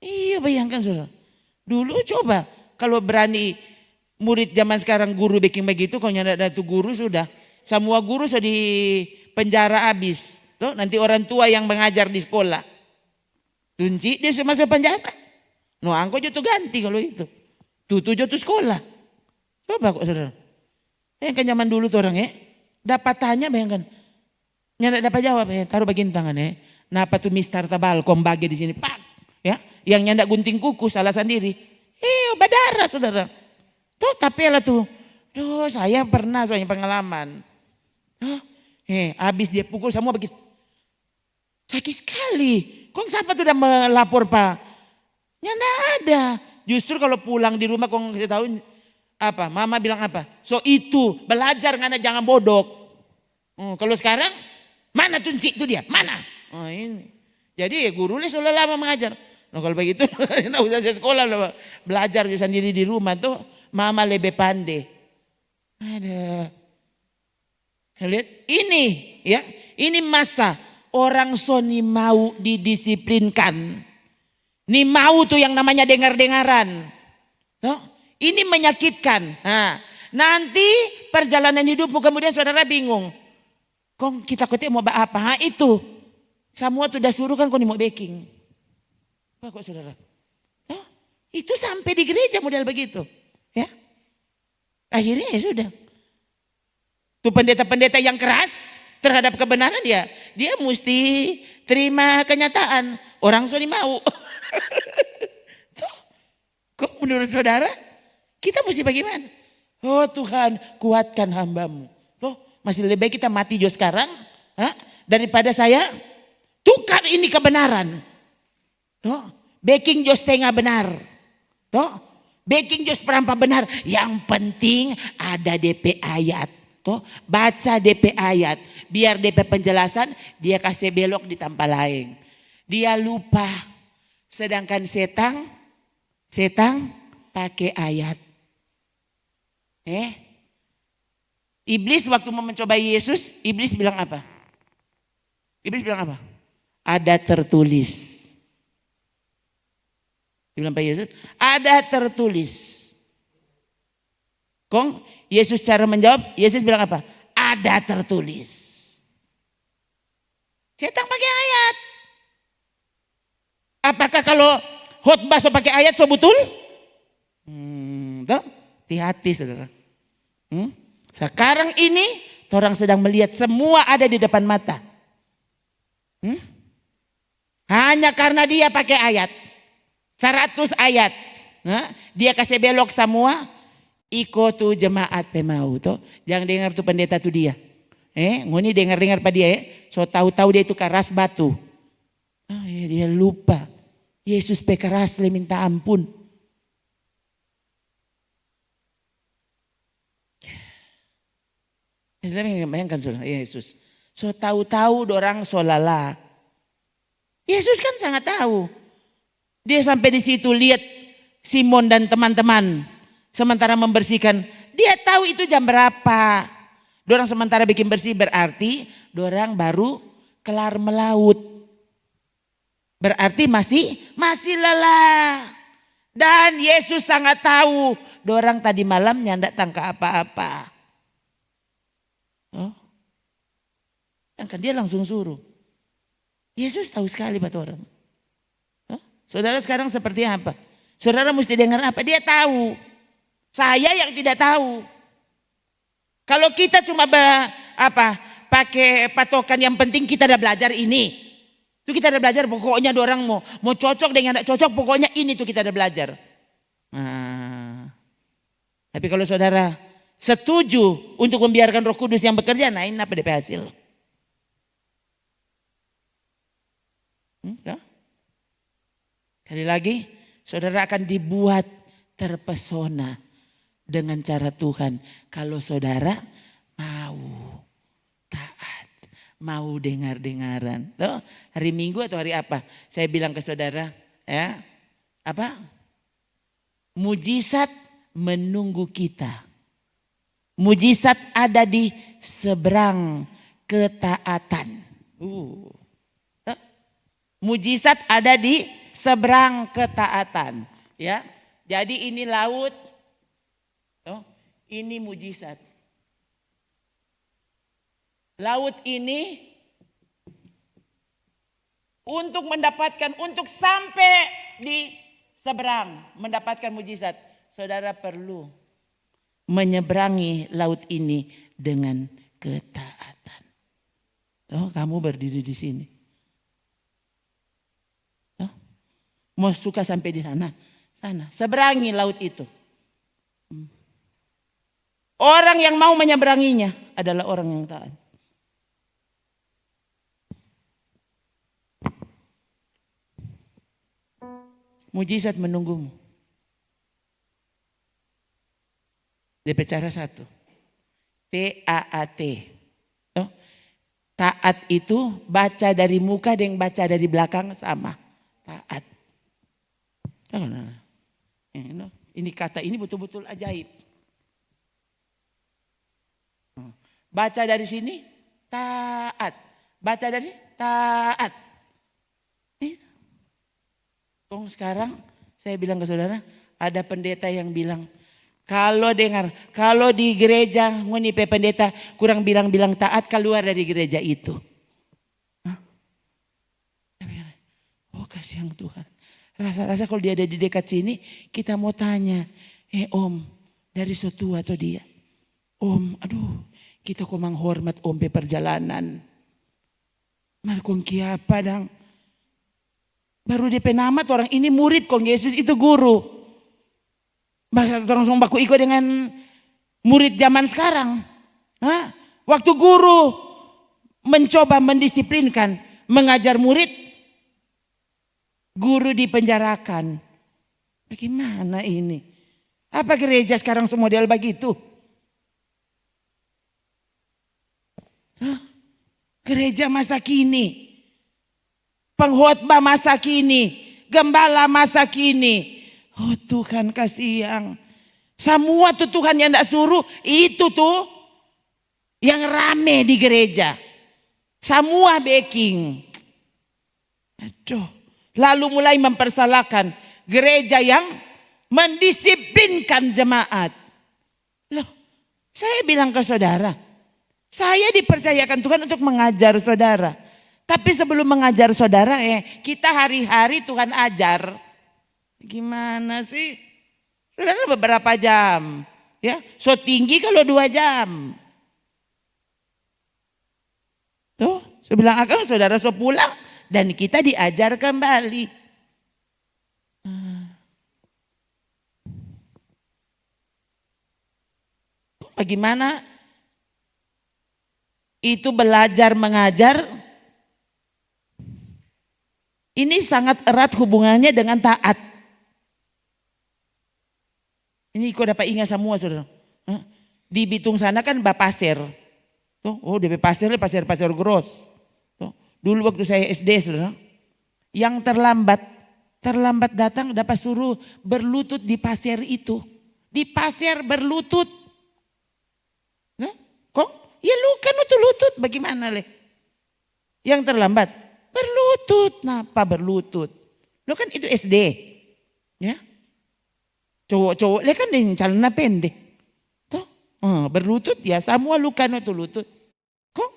Iya bayangkan saudara. Dulu coba kalau berani murid zaman sekarang guru bikin begitu. Kalau yang ada tuh guru sudah. Semua guru sudah di penjara habis. Tuh, nanti orang tua yang mengajar di sekolah. Tunci dia sudah masuk penjara. No angko jatuh ganti kalau itu. Tuh jatuh sekolah. Coba kok saudara. Yang kan zaman dulu tuh orang ya. Dapat tanya bayangkan. Yang dapat jawab ya. Taruh bagian tangan ya. Napa tuh Mister Tabal kom bagi di sini. Pak. Ya. Yang nyandak gunting kuku salah sendiri. Berdarah saudara. Tuh tapi lah tuh. Duh saya pernah soalnya pengalaman. Habis dia pukul semua begitu. Sakit sekali. Kok siapa tuh udah melapor pak? Ya enggak ada. Justru kalau pulang di rumah kok kita tahu apa? Mama bilang apa? So itu belajar ngana jangan bodok. Kalau sekarang mana tunci itu dia? Mana? Ini. Jadi gurunya sudah lama mengajar. Nah kalau begitu enggak usah sekolah belajar sendiri di rumah tuh mama lebih pandai. Ada. Lihat ini ya, ini masa orang soni mau didisiplinkan. Ini mau tuh yang namanya dengar-dengaran. Tuh, ini menyakitkan. Nanti perjalanan hidupmu kemudian saudara bingung. Kong kita mau apa? Itu. Semua tuh udah suruh kan kok mau baking. Apa kok saudara? Tuh, itu sampai di gereja model begitu. Ya. Akhirnya ya sudah. Tuh pendeta-pendeta yang keras terhadap kebenaran dia mesti terima kenyataan. Orang soni mau. Tuh, kok menurut saudara kita mesti bagaimana? Oh Tuhan kuatkan hambamu. Tuh masih lebih baik kita mati jo sekarang daripada saya tukar ini kebenaran. Tuh baking jo setengah benar. Tuh baking jo seperempat benar. Yang penting ada DP ayat. Tuh, baca DP ayat. Biar DP penjelasan dia kasih belok di tempat lain. Dia lupa. Sedangkan setan pakai ayat. Iblis waktu mau mencoba Yesus, iblis bilang apa? Iblis bilang apa? Ada tertulis. Dia bilang Pak Yesus, ada tertulis. Kong Yesus cara menjawab, Yesus bilang apa? Ada tertulis. Setan pakai ayat. Apakah kalau khotbah so pakai ayat so betul? Hati-hati saudara. Sekarang ini orang sedang melihat semua ada di depan mata. Hanya karena dia pakai ayat. 100 ayat. Dia kasih belok semua. Iko tuh jemaat pemau tuh. Jangan dengar tuh pendeta tuh dia. Ngoni dengar-dengar pada dia So tahu-tahu dia itu keras batu. Dia lupa. Yesus pekeras le minta ampun. Bayangkan saudara Yesus. So tahu-tahu orang solala. Yesus kan sangat tahu. Dia sampai di situ lihat Simon dan teman-teman. sementara membersihkan, dia tahu itu jam berapa. Dorang sementara bikin bersih berarti dorang baru kelar melaut. Berarti masih lelah. Dan Yesus sangat tahu dorang tadi malam nyandak tangka apa-apa. Oh. Kan dia langsung suruh. Yesus tahu sekali buat orang. Oh. Saudara sekarang seperti apa? Saudara mesti dengar apa? Dia tahu. Saya yang tidak tahu. Kalau kita cuma pakai patokan yang penting kita udah belajar ini. Itu kita udah belajar pokoknya orang mau cocok dengan tidak cocok pokoknya ini tuh kita udah belajar. Nah, tapi kalau saudara setuju untuk membiarkan Roh Kudus yang bekerja, nah ini apa DP hasil? Kali lagi saudara akan dibuat terpesona dengan cara Tuhan. Kalau saudara mau taat, mau dengar-dengaran. Tuh, hari Minggu atau hari apa? Saya bilang ke saudara, ya, apa? Mujizat menunggu kita. Mujizat ada di seberang ketaatan. Mujizat ada di seberang ketaatan, ya. Jadi ini laut, ini mujizat. Laut ini untuk sampai di seberang mendapatkan mujizat, saudara perlu menyeberangi laut ini dengan ketaatan. Kamu berdiri di sini. Mau suka sampai di sana, seberangi laut itu. Orang yang mau menyeberanginya adalah orang yang taat. Mujizat menunggumu. DP cara satu. TAAT. Taat itu baca dari muka dan baca dari belakang sama. Taat. Ini kata ini betul-betul ajaib. Baca dari sini taat. Baca dari sini taat. Sekarang saya bilang ke saudara, ada pendeta yang bilang, kalau di gereja ngunipe pendeta kurang bilang taat, keluar dari gereja itu. Oh kasihan Tuhan. Rasa-rasa kalau dia ada di dekat sini, kita mau tanya, Om, dari sotua atau dia? Om, aduh, kita kok menghormat Om pe perjalanan. Markong kiapa dang. Baru DP nama orang ini murid kong Yesus itu guru. Bahkan orang langsung baku ikut dengan murid zaman sekarang. Waktu guru mencoba mendisiplinkan, mengajar murid, guru dipenjarakan. Bagaimana ini? Apa gereja sekarang semodel begitu? Gereja masa kini, pengkhotbah masa kini, gembala masa kini. Oh Tuhan kasihan. Semua tuh Tuhan yang tidak suruh, itu tuh yang rame di gereja. Semua backing. Aduh. Lalu mulai mempersalahkan gereja yang mendisiplinkan jemaat. Loh, saya bilang ke saudara, saya dipercayakan Tuhan untuk mengajar saudara. Tapi sebelum mengajar saudara, kita hari-hari Tuhan ajar. Gimana sih? Saudara beberapa jam. Ya, so tinggi kalau 2 jam. Tuh, saya bilang akan saudara so pulang. Dan kita diajar kembali. Bagaimana itu belajar mengajar? Ini sangat erat hubungannya dengan taat. Ini kok dapat ingat semua saudara. Di Bitung sana kan pasir. Tuh, DP pasir Gros. Dulu waktu saya SD saudara, yang terlambat datang dapat suruh berlutut di pasir itu. di pasir berlutut. Nah, kok? Ya lu kan lutut, bagaimana leh? Yang terlambat berlutut, napa berlutut? Lu kan itu SD, ya. Cowok-cowok leh kan yang celana pendek, toh berlutut ya semua lu kan itu lutut. Kok?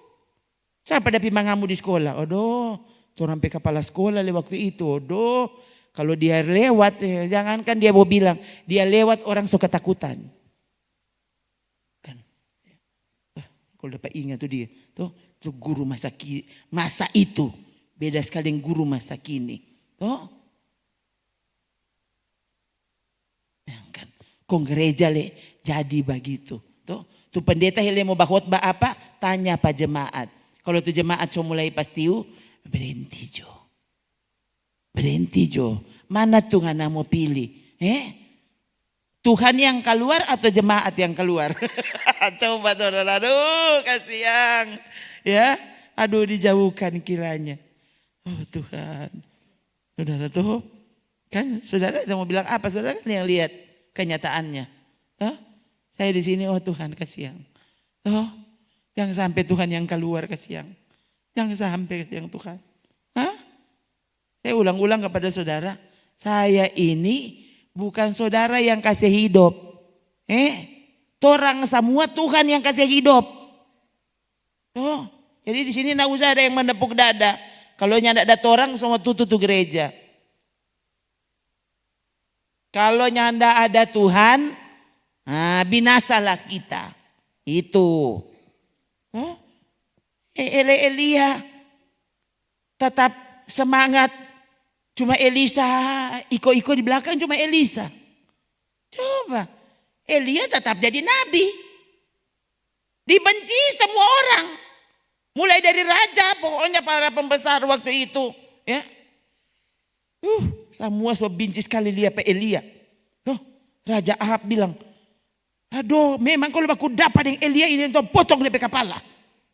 Siapa dapi mangamu di sekolah? Aduh, orang sampai kepala sekolah le waktu itu. Aduh, kalau dia lewat, jangankan dia mau bilang, dia lewat orang suka takutan. Kan? Kalau dapat ingat tuh dia, tuh guru masa itu beda sekali dengan guru masa kini. Tuh. Kan, kong gereja le jadi begitu. Tuh pendeta hele mau khotbah apa? Tanya pak jemaat. Kalau tuh jemaat so mulai pastiu, berhenti jo. Mana Tuhan yang mau pilih? Tuhan yang keluar atau jemaat yang keluar? Coba saudara, aduh kasihan. Ya, aduh dijauhkan kiranya. Oh Tuhan. Saudara tuh, kan saudara mau bilang apa? Saudara kan yang lihat kenyataannya. Saya di sini, oh Tuhan kasihan. Jangan sampai Tuhan yang keluar kasihan. Jangan sampai yang Tuhan. Saya ulang-ulang kepada saudara, saya ini bukan saudara yang kasih hidup. Torang semua Tuhan yang kasih hidup. Jadi di sini nggak usah ada yang menepuk dada. Kalau nyandak ada orang semua tutup gereja. Kalau nyanda ada Tuhan, binasalah kita. Itu. Elia tetap semangat. Cuma Elisa, iko-iko di belakang cuma Elisa. Coba, Elia tetap jadi nabi. Dibenci semua orang. Mulai dari raja, pokoknya para pembesar waktu itu. Ya. Semua so benci sekali lihat Pak Elia. Raja Ahab bilang, aduh memang kalau aku dapat yang Elia ini untuk potong dia kepala.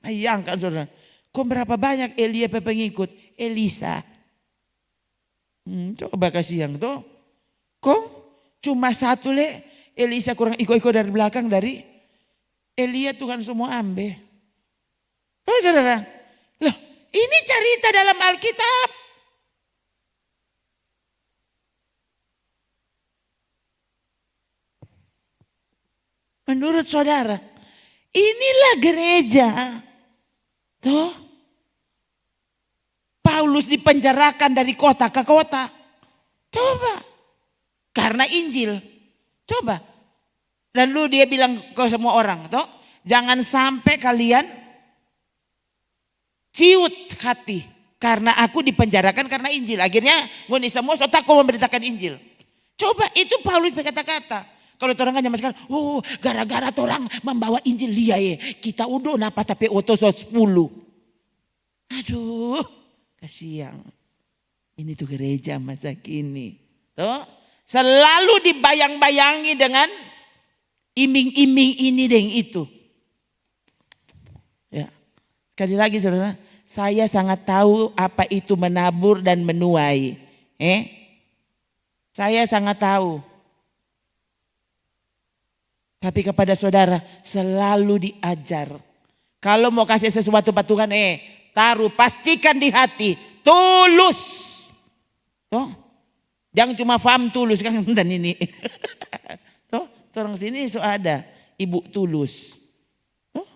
Bayangkan saudara, kok berapa banyak Elia pengikut? Elisa. Coba kasih yang tuh. Kok cuma satu le Elisa kurang iko-iko dari belakang dari Elia Tuhan semua ambil. Saudara, loh ini cerita dalam Alkitab. Menurut saudara, inilah gereja. Tuh. Paulus dipenjarakan dari kota ke kota. Coba. Karena Injil. Coba. Lalu dia bilang ke semua orang. Tuh, jangan sampai kalian ciut hati. Karena aku dipenjarakan karena Injil. Akhirnya gue semua so takut memberitakan Injil. Coba itu Paulus berkata-kata. Kalau orang kan zaman sekarang, gara-gara orang membawa Injil dia ya. Kita udah napa tapi oto 10. Aduh, kasihan. Ini tuh gereja masa kini. Tuh, selalu dibayang-bayangi dengan iming-iming ini dan itu. Ya. Sekali lagi saudara, saya sangat tahu apa itu menabur dan menuai. Saya sangat tahu. Tapi kepada saudara selalu diajar. Kalau mau kasih sesuatu pada Tuhan, taruh pastikan di hati. Tulus. Tuh. Jangan cuma faham tulus kan dan ini. Tuh, orang sini so ada ibu tulus. Tuh.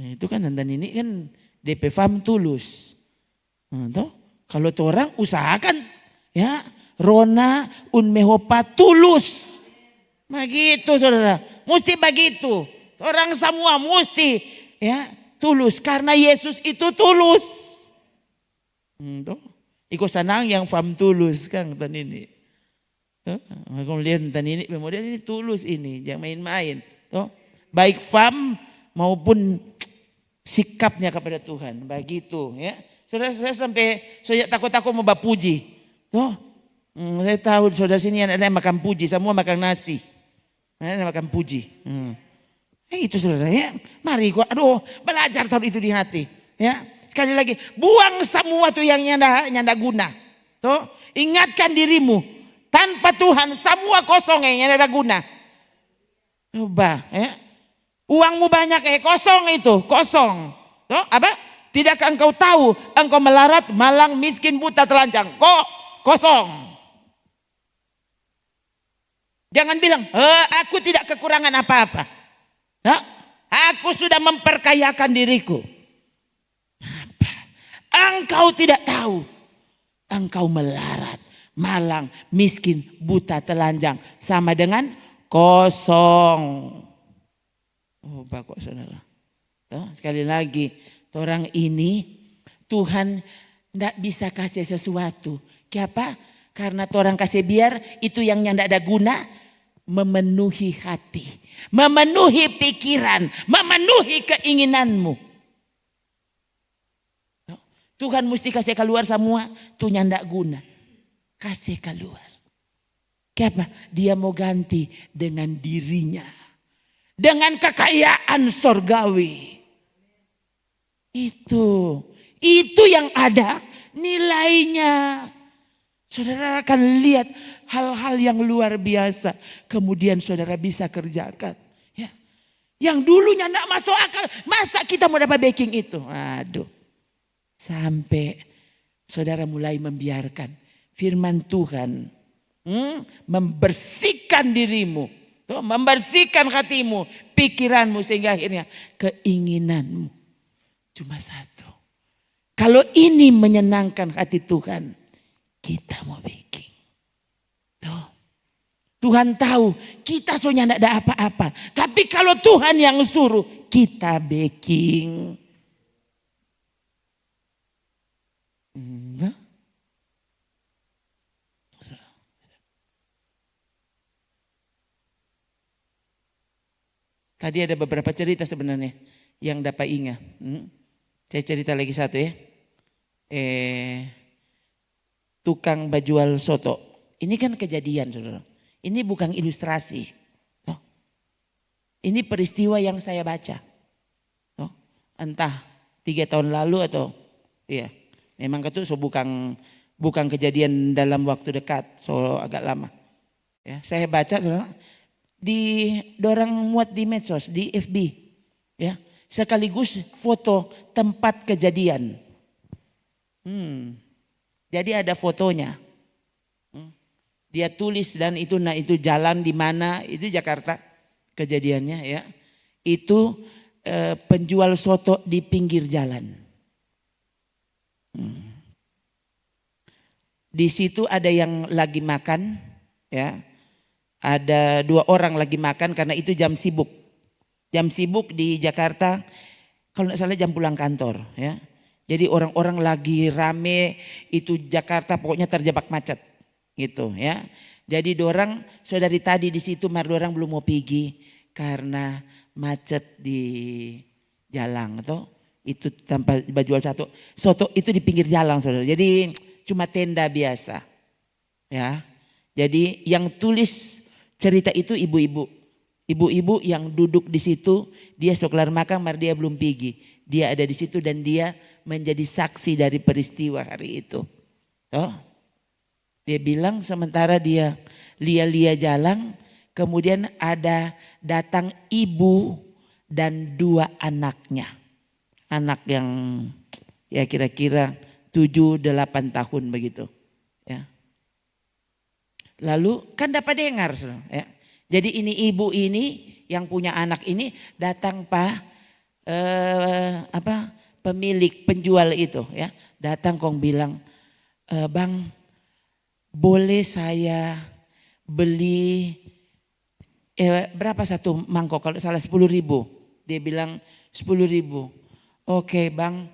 Itu kan dan ini kan DP faham tulus. Tuh. Kalau orang usahakan ya Rona unmehopa tulus. Begitu saudara, mesti begitu. Orang semua mesti ya tulus karena Yesus itu tulus. Iko senang yang faham tulus kan tan ini. Aku lihat tan ini, kemudian ini tulus ini, jangan main-main. Baik faham maupun sikapnya kepada Tuhan, begitu ya. Saudara saya sampai saya takut-takut mau bapuji. Saya tahu saudara sini ada yang makan puji, semua makan nasi. Ada makan puji. Itu saudara ya. Mari belajar taruh itu di hati. Ya. Sekali lagi, buang semua tuh yang nyanda guna. Tuh, ingatkan dirimu. Tanpa Tuhan semua kosong yang ada guna. Coba ya. Uangmu banyak kosong itu, kosong. Tuh, apa? Tidakkah engkau tahu engkau melarat, malang, miskin, buta, telanjang. Kok kosong. Jangan bilang, aku tidak kekurangan apa-apa. Aku sudah memperkayakan diriku. Apa? Engkau tidak tahu. Engkau melarat, malang, miskin, buta, telanjang. Sama dengan kosong. Oh Bapak Saudara. Sekali lagi, orang ini Tuhan tidak bisa kasih sesuatu. Kenapa? Karena orang kasih biar itu yang tidak ada guna. Memenuhi hati, memenuhi pikiran, memenuhi keinginanmu. Tuhan mesti kasih keluar semua, tuh tidak guna. Kasih keluar. Kenapa? Dia mau ganti dengan dirinya. Dengan kekayaan sorgawi. Itu yang ada nilainya. Saudara akan lihat hal-hal yang luar biasa. Kemudian saudara bisa kerjakan. Ya. Yang dulunya tidak masuk akal. Masa kita mau dapat backing itu? Aduh. Sampai saudara mulai membiarkan firman Tuhan. Membersihkan dirimu. Membersihkan hatimu. Pikiranmu sehingga akhirnya keinginanmu. Cuma satu. Kalau ini menyenangkan hati Tuhan. Kita mau baking. Tuh. Tuhan tahu kita soalnya tidak ada apa-apa. Tapi kalau Tuhan yang suruh kita baking. Tadi ada beberapa cerita sebenarnya yang dapat ingat. Saya cerita lagi satu ya. Tukang bajual soto. Ini kan kejadian saudara. Ini bukan ilustrasi. Ini peristiwa yang saya baca. Entah 3 tahun lalu atau iya. Memang itu bukan kejadian dalam waktu dekat. So agak lama. Ya, saya baca saudara. Dorang muat di medsos, di FB. Ya, sekaligus foto tempat kejadian. Jadi ada fotonya. Dia tulis dan itu jalan di mana, itu Jakarta kejadiannya ya. Itu penjual soto di pinggir jalan. Di situ ada yang lagi makan ya. Ada 2 orang lagi makan karena itu jam sibuk. Jam sibuk di Jakarta kalau tidak salah jam pulang kantor ya. Jadi orang-orang lagi rame itu Jakarta pokoknya terjebak macet gitu ya. Jadi dorang saudari tadi di situ dorang belum mau pergi karena macet di jalan atau itu tanpa bajual soto itu di pinggir jalan saudara. Jadi cuma tenda biasa ya. Jadi yang tulis cerita itu ibu-ibu. Ibu-ibu yang duduk di situ dia kelar makan dia belum pergi. Dia ada di situ dan dia menjadi saksi dari peristiwa hari itu. Dia bilang sementara dia lia-lia jalan, kemudian ada datang ibu dan 2 anaknya. Anak yang ya kira-kira 7-8 tahun begitu. Ya. Lalu kan dapat dengar. Ya. Jadi ini ibu ini yang punya anak ini datang pemilik penjual itu ya datang bilang bang boleh saya beli berapa satu mangkok kalau salah 10.000 dia bilang 10.000 oke bang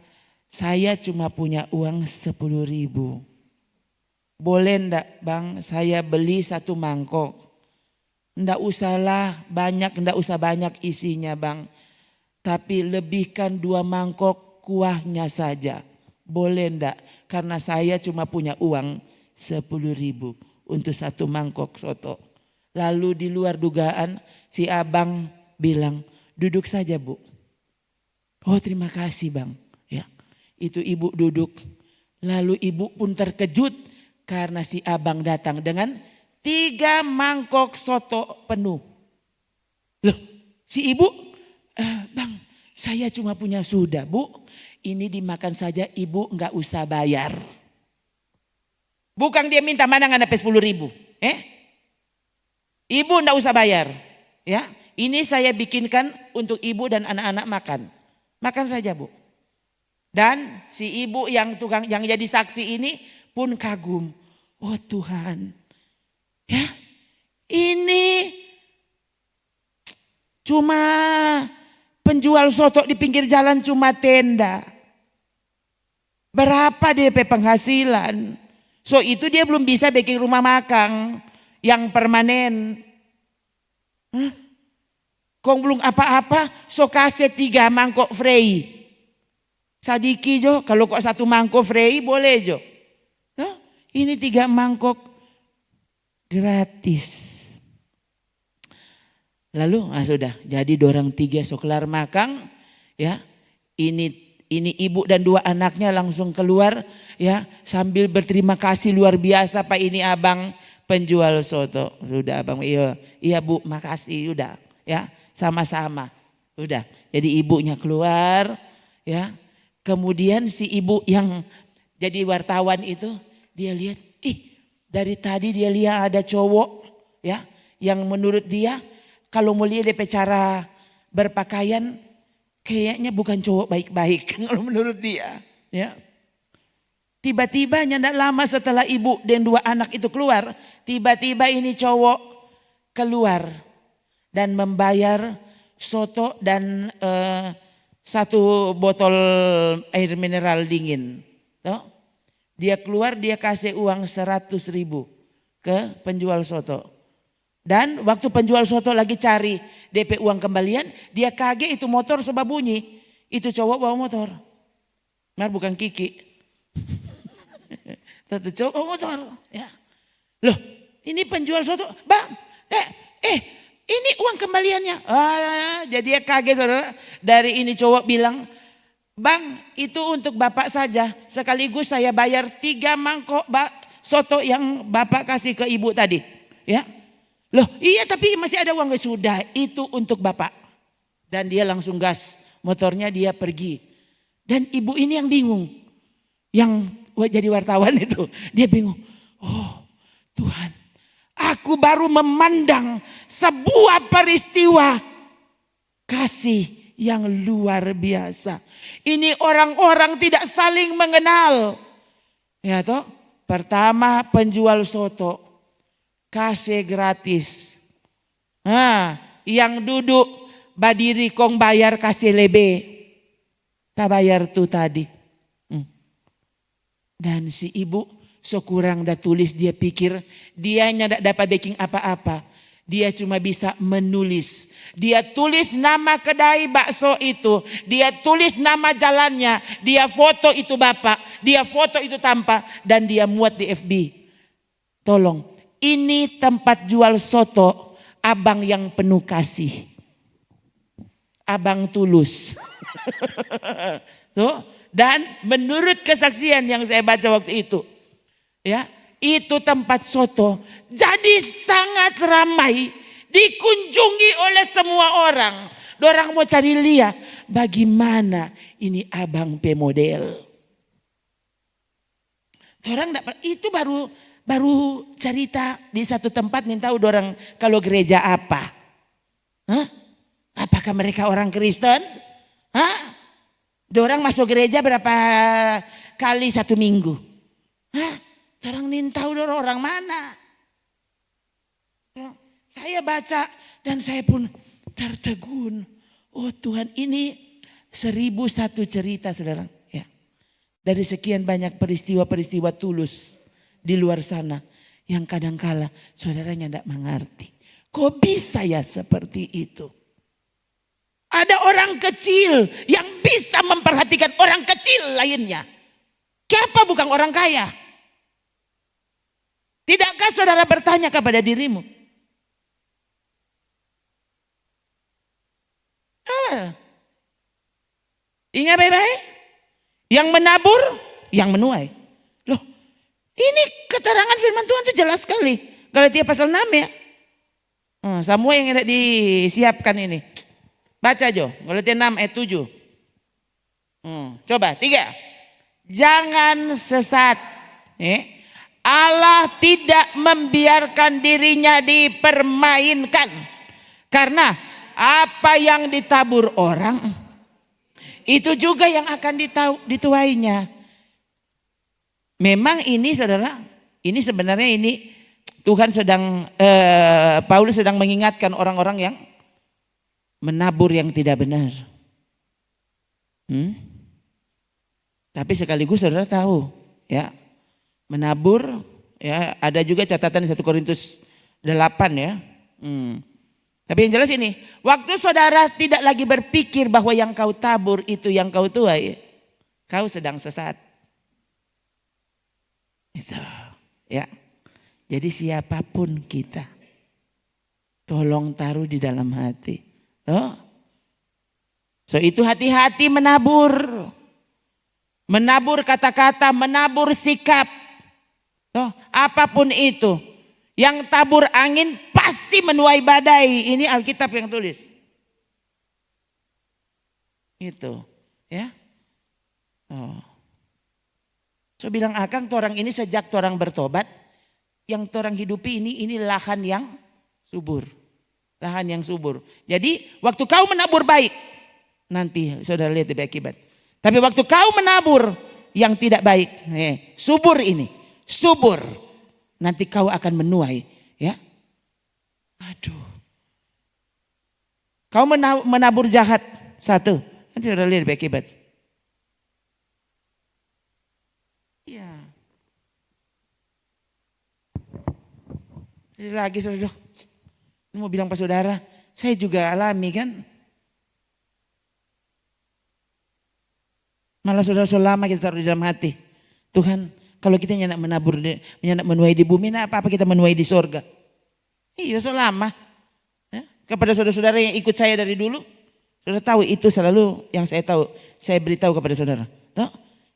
saya cuma punya uang 10.000 boleh ndak bang saya beli 1 mangkok ndak usahlah banyak ndak usah banyak isinya bang tapi lebihkan 2 mangkok kuahnya saja. Boleh enggak? Karena saya cuma punya uang 10.000 untuk 1 mangkok soto. Lalu di luar dugaan si abang bilang duduk saja bu. Oh terima kasih bang. Ya, itu ibu duduk. Lalu ibu pun terkejut karena si abang datang dengan 3 mangkok soto penuh. Loh, si ibu, bang, saya cuma punya sudah bu, ini dimakan saja ibu nggak usah bayar. Bukan dia minta mana nggak dapat 10.000, ibu nggak usah bayar, ya. Ini saya bikinkan untuk ibu dan anak-anak makan, makan saja bu. Dan si ibu yang tukang yang jadi saksi ini pun kagum, oh Tuhan, ya ini cuma penjual soto di pinggir jalan cuma tenda. Berapa DP penghasilan? So itu dia belum bisa bikin rumah makan yang permanen. Kong belum apa-apa, so kasih 3 mangkok frey. Sadiki jo, kalau kok 1 mangkok frey boleh jo. Ini 3 mangkok gratis. Lalu sudah jadi dorang 3 so kelar makan, ya. Ini ibu dan 2 anaknya langsung keluar, ya, sambil berterima kasih luar biasa, Pak ini abang penjual soto. Sudah abang, iya bu makasih, udah ya sama-sama. Udah jadi ibunya keluar, ya. Kemudian si ibu yang jadi wartawan itu dia lihat, dari tadi dia lihat ada cowok, ya, yang menurut dia kalau mau lihat DP cara berpakaian kayaknya bukan cowok baik-baik kalau menurut dia, ya. Tiba-tiba tidak lama setelah ibu dan 2 anak itu keluar, tiba-tiba ini cowok keluar dan membayar soto dan 1 botol air mineral dingin. Tuh. Dia keluar, dia kasih uang 100.000 ke penjual soto. Dan waktu penjual soto lagi cari DP uang kembalian, dia kaget itu motor sebab bunyi. Itu cowok bawa motor. Mar bukan Kiki. Itu cowok bawa motor. Ya. Loh, ini penjual soto. Bang, ini uang kembaliannya. Jadi dia kaget saudara. Dari ini cowok bilang, bang itu untuk bapak saja. Sekaligus saya bayar 3 mangkok soto yang bapak kasih ke ibu tadi. Ya. Loh iya tapi masih ada uang. Sudah itu untuk bapak. Dan dia langsung gas motornya, dia pergi. Dan ibu ini yang bingung. Yang jadi wartawan itu. Dia bingung. Oh Tuhan, aku baru memandang sebuah peristiwa kasih yang luar biasa. Ini orang-orang tidak saling mengenal. Ya toh, pertama penjual soto kasih gratis. Yang duduk badiri kong bayar kasih lebe. Tak bayar tuh tadi. Dan si ibu sekurang dah tulis, dia pikir dia tidak dapat baking apa-apa. Dia cuma bisa menulis. Dia tulis nama kedai bakso itu. Dia tulis nama jalannya. Dia foto itu bapak. Dia foto itu tanpa. Dan dia muat di FB. Tolong. Ini tempat jual soto abang yang penuh kasih. Abang tulus. Tuh. Dan menurut kesaksian yang saya baca waktu itu. Ya, itu tempat soto jadi sangat ramai. Dikunjungi oleh semua orang. Dorang mau cari lihat bagaimana ini abang pemodel. Dorang itu baru cerita di satu tempat, nih tahu dorang kalau gereja apa? Apakah mereka orang Kristen? Dorang masuk gereja berapa kali 1 minggu? Dorang nih tahu dorang orang mana? Saya baca dan saya pun tertegun. Oh Tuhan, ini 1001 cerita saudara. Ya. Dari sekian banyak peristiwa-peristiwa tulus di luar sana yang kadangkala saudaranya tidak mengerti. Kok bisa ya seperti itu? Ada orang kecil yang bisa memperhatikan orang kecil lainnya. Siapa bukan orang kaya? Tidakkah saudara bertanya kepada dirimu? Ingat baik-baik. Yang menabur, yang menuai. Loh, ini keterangan firman Tuhan itu jelas sekali. Galatia pasal 6 ya. Semua yang ada disiapkan ini. Baca Jo, Galatia 6 ayat 7. Coba 3. Jangan sesat. Allah tidak membiarkan dirinya dipermainkan. Karena apa yang ditabur orang, itu juga yang akan dituainya. Memang ini saudara, ini sebenarnya ini Tuhan sedang, Paulus sedang mengingatkan orang-orang yang menabur yang tidak benar. Tapi sekaligus saudara tahu ya, menabur ya, ada juga catatan di 1 Korintus 8 ya. Tapi yang jelas ini, waktu saudara tidak lagi berpikir bahwa yang kau tabur itu yang kau tuai, kau sedang sesat. Itu ya. Jadi siapapun kita, tolong taruh di dalam hati. So itu hati-hati menabur. Menabur kata-kata, menabur sikap. Apapun itu. Yang tabur angin pasti menuai badai. Ini Alkitab yang tulis. Itu ya. So bilang Akang, torang ini sejak torang bertobat, yang torang hidupi ini lahan yang subur. Lahan yang subur. Jadi waktu kau menabur baik, nanti saudara lihat lebih akibat. Tapi waktu kau menabur yang tidak baik, subur ini, subur. Nanti kau akan menuai, ya. Aduh. Kau menabur jahat, 1, nanti saudara lihat lebih akibat. Iya. Lagi saudara, mau bilang Pak Saudara, saya juga alami kan. Malah saudara selama kita taruh di dalam hati, Tuhan, kalau kita nyenyak menabur, nyenyak menuai di bumi, nah apa-apa kita menuai di sorga. Iya selama. Ya, kepada saudara-saudara yang ikut saya dari dulu, saudara tahu itu selalu yang saya tahu, saya beritahu kepada saudara. Tuh,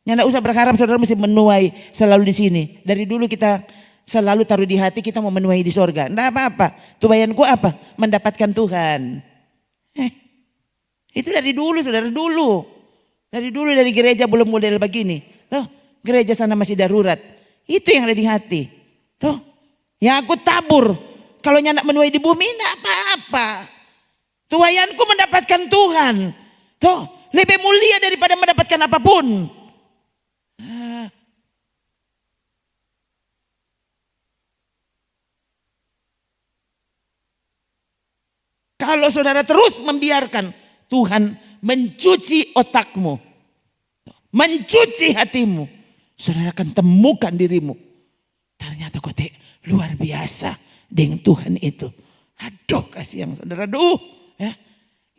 nyenyak usah berharap saudara mesti menuai selalu di sini. Dari dulu kita selalu taruh di hati kita mau menuai di sorga. Enggak apa-apa. Tubayanku apa? Mendapatkan Tuhan. Itu dari dulu, saudara dulu. Dari dulu dari gereja belum model begini. Tuh, gereja sana masih darurat. Itu yang ada di hati. Tuh, yang aku tabur. Kalau nyanak menuai di bumi enggak apa-apa. Tuayanku mendapatkan Tuhan. Tuh, lebih mulia daripada mendapatkan apapun. Kalau saudara terus membiarkan Tuhan mencuci otakmu, mencuci hatimu, saudara akan temukan dirimu. Ternyata kau luar biasa dengan Tuhan itu. Aduh kasihan saudara, aduh. Ya.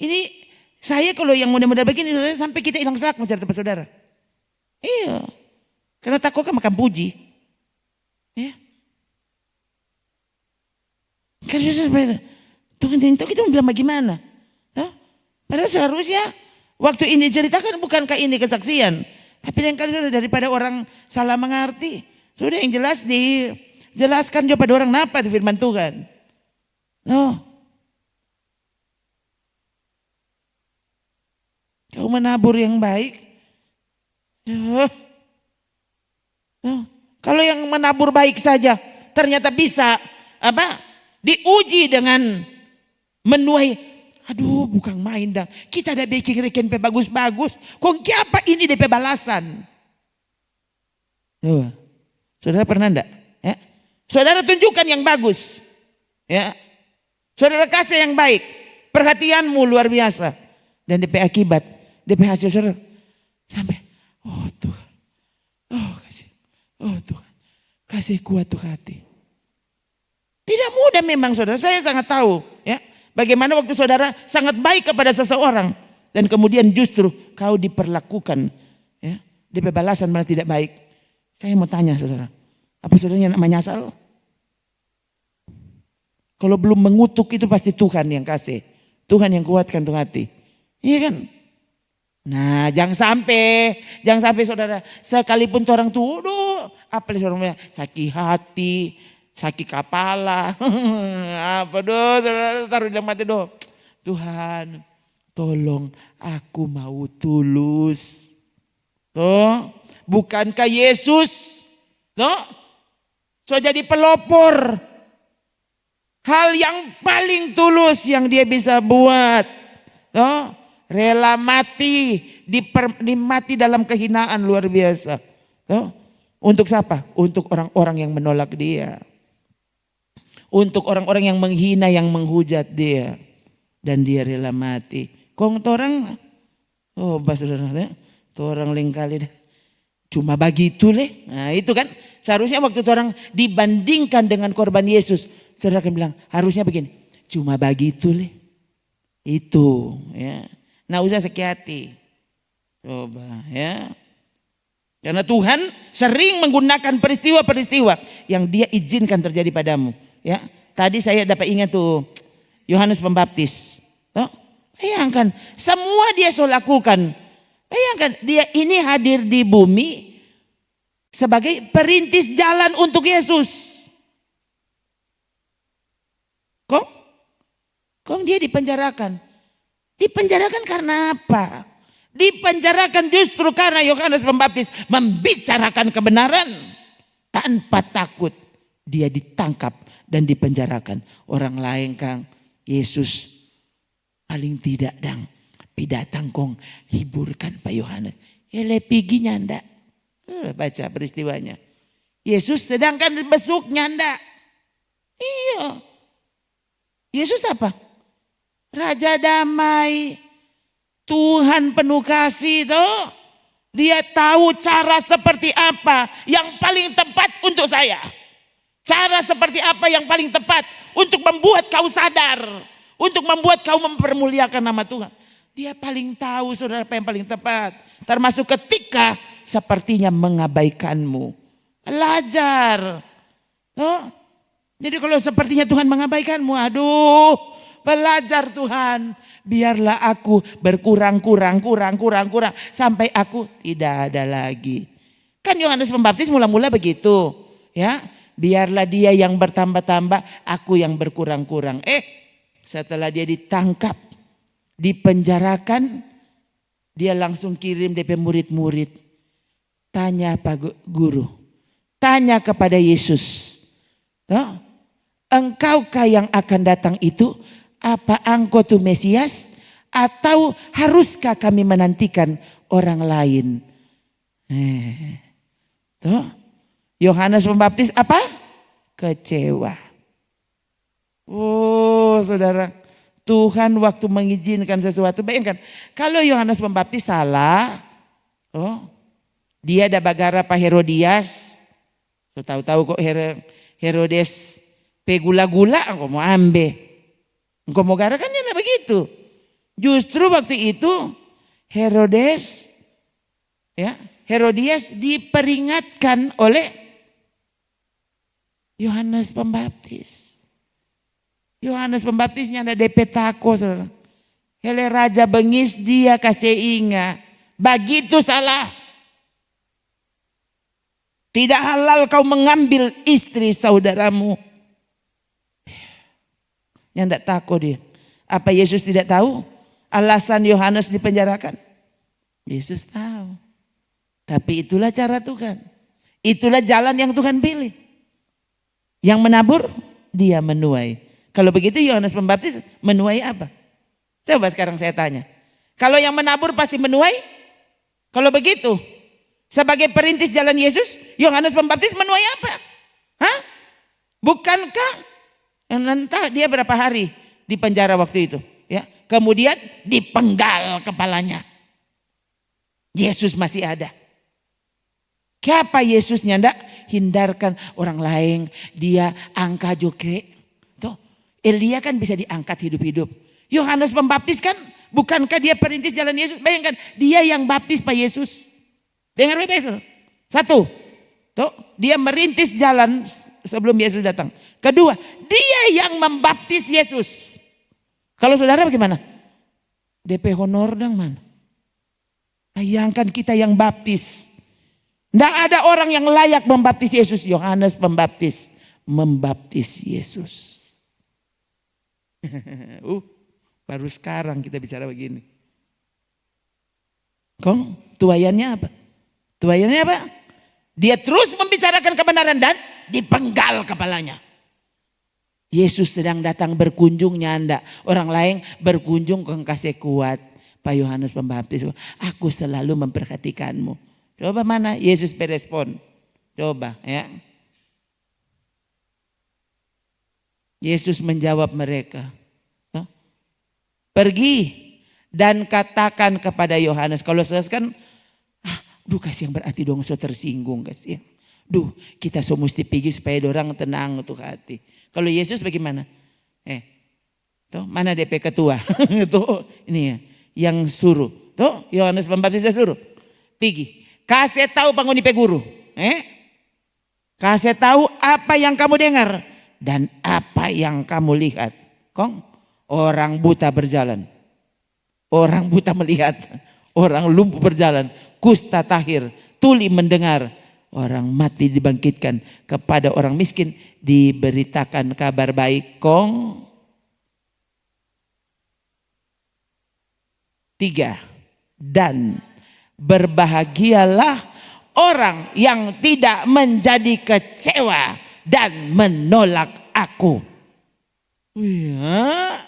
Ini saya kalau yang model-model begini saudara, sampai kita hilang selak mencari tempat saudara. Iya, karena takut kan makan puji. Ya. Kan saudara, Tuhan kita mau bilang bagaimana? Padahal seharusnya waktu ini ceritakan bukankah ini kesaksian. Tapi yang kali sudah daripada orang salah mengerti. Sudah yang jelas dijelaskan juga pada orang napa di firman Tuhan. Kau menabur yang baik. Kalau yang menabur baik saja ternyata bisa diuji dengan menuai, aduh bukan main dah. Kita ada bikin reken bagus-bagus. Kok apa ini DP balasan? Saudara pernah enggak? Ya? Saudara tunjukkan yang bagus. Ya. Saudara kasih yang baik. Perhatianmu luar biasa. Dan DP akibat, DP hasil saudara sampai, oh Tuhan. Oh Tuhan. Kasih kuat tuh hati. Tidak mudah memang saudara. Saya sangat tahu ya. Bagaimana waktu saudara sangat baik kepada seseorang. Dan kemudian justru kau diperlakukan. Ya, DP balasan malah tidak baik. Saya mau tanya saudara. Apa saudaranya nak menyesal? Kalau belum mengutuk itu pasti Tuhan yang kasih. Tuhan yang kuatkan tuh hati. Iya kan? Nah jangan sampai saudara. Sekalipun orang tua, apa saudara sakit hati. sakit kepala. Apa doh, saudara taruh di dalam hati doh. Tuhan, tolong aku mau tulus. Toh, bukankah Yesus so jadi pelopor? Hal yang paling tulus yang dia bisa buat. Toh, rela mati, mati dalam kehinaan luar biasa. Toh, untuk siapa? Untuk orang-orang yang menolak dia. Untuk orang-orang yang menghina, yang menghujat dia. Dan dia rela mati. Kong orang, saudara, orang lain kali dah. Cuma begitu leh. Nah itu kan seharusnya waktu orang dibandingkan dengan korban Yesus. Saudara akan bilang harusnya begini. Cuma begitu leh. Itu ya. Nah usah sakit hati. Coba ya. Karena Tuhan sering menggunakan peristiwa-peristiwa yang dia izinkan terjadi padamu. Ya, tadi saya dapat ingat tuh Yohanes Pembaptis. Bayangkan semua dia lakukan. Bayangkan dia ini hadir di bumi sebagai perintis jalan untuk Yesus. Kok dia dipenjarakan? Dipenjarakan karena apa? Dipenjarakan justru karena Yohanes Pembaptis membicarakan kebenaran tanpa takut. Dia ditangkap dan dipenjarakan. Orang lain Kang, Yesus paling tidak pidatang kong hiburkan Pak Yohanes. Ele pigi nyanda. Baca peristiwanya. Yesus sedangkan besuk nyanda. Iya. Yesus apa? Raja damai. Tuhan penuh kasih toh. Dia tahu cara seperti apa yang paling tepat untuk saya. Cara seperti apa yang paling tepat untuk membuat kau sadar. Untuk membuat kau mempermuliakan nama Tuhan. Dia paling tahu saudara apa yang paling tepat. Termasuk ketika sepertinya mengabaikanmu. Belajar. Jadi kalau sepertinya Tuhan mengabaikanmu. Aduh, belajar Tuhan. Biarlah aku berkurang. Sampai aku tidak ada lagi. Kan Yohanes Pembaptis mula-mula begitu. Ya. Biarlah dia yang bertambah-tambah, aku yang berkurang-kurang. Setelah dia ditangkap, dipenjarakan, dia langsung kirim DP murid-murid. Tanya Pak Guru, tanya kepada Yesus. Engkaukah yang akan datang itu? Apa engkau tuh Mesias? Atau haruskah kami menantikan orang lain? Yohanes Pembaptis apa? Kecewa. Saudara, Tuhan waktu mengizinkan sesuatu, bayangkan kalau Yohanes Pembaptis salah, dia ada bagara Pak Herodias, so tahu-tahu kok Herodes pegula-gula, engkau mau ambil, engkau mau gara kan ya begitu. Justru waktu itu Herodias diperingatkan oleh Yohanes Pembaptis. Yohanes Pembaptisnya ada DP tako. Hele raja bengis dia kasih ingat. Begitu salah. Tidak halal kau mengambil istri saudaramu. Yang tidak tako dia. Apa Yesus tidak tahu alasan Yohanes dipenjarakan? Yesus tahu. Tapi itulah cara Tuhan. Itulah jalan yang Tuhan pilih. Yang menabur, dia menuai. Kalau begitu Yohanes Pembaptis menuai apa? Coba sekarang saya tanya. Kalau yang menabur pasti menuai? Kalau begitu, sebagai perintis jalan Yesus, Yohanes Pembaptis menuai apa? Bukankah entah dia berapa hari di penjara waktu itu? Ya, kemudian dipenggal kepalanya. Yesus masih ada. Siapa Yesusnya? Ndak hindarkan orang lain. Dia angka joke. Tuh, Elia kan bisa diangkat hidup-hidup. Yohanes Pembaptis kan bukankah dia perintis jalan Yesus? Bayangkan dia yang baptis Pak Yesus. Dengar baik-baik. Satu. Tuh, dia merintis jalan sebelum Yesus datang. Kedua, dia yang membaptis Yesus. Kalau saudara bagaimana? DP honor dong man. Bayangkan kita yang baptis. Tidak ada orang yang layak membaptis Yesus. Yohanes Pembaptis membaptis Yesus. Baru sekarang kita bicara begini. Tuayannya apa? Tuayannya apa? Dia terus membicarakan kebenaran dan dipenggal kepalanya. Yesus sedang datang berkunjung nyanda. Orang lain berkunjung kau kasih kuat. Pak Yohanes Pembaptis, aku selalu memperhatikanmu. Coba mana Yesus berespon? Coba ya. Yesus menjawab mereka. Pergi dan katakan kepada Yohanes. Kalau saya kan, kasih yang berarti dong so tersinggung kasih. Kita so mesti pergi supaya orang tenang tuh hati. Kalau Yesus bagaimana? Mana DP ketua? Tuh ini ya, yang suruh. Tuh Yohanes Pembaptis suruh. Pergi. Kasih tahu penghuni guru. Kasih tahu apa yang kamu dengar dan apa yang kamu lihat. Orang buta berjalan. Orang buta melihat. Orang lumpuh berjalan. Kusta tahir. Tuli mendengar. Orang mati dibangkitkan. Kepada orang miskin diberitakan kabar baik. 3. Dan berbahagialah orang yang tidak menjadi kecewa dan menolak aku. Ya,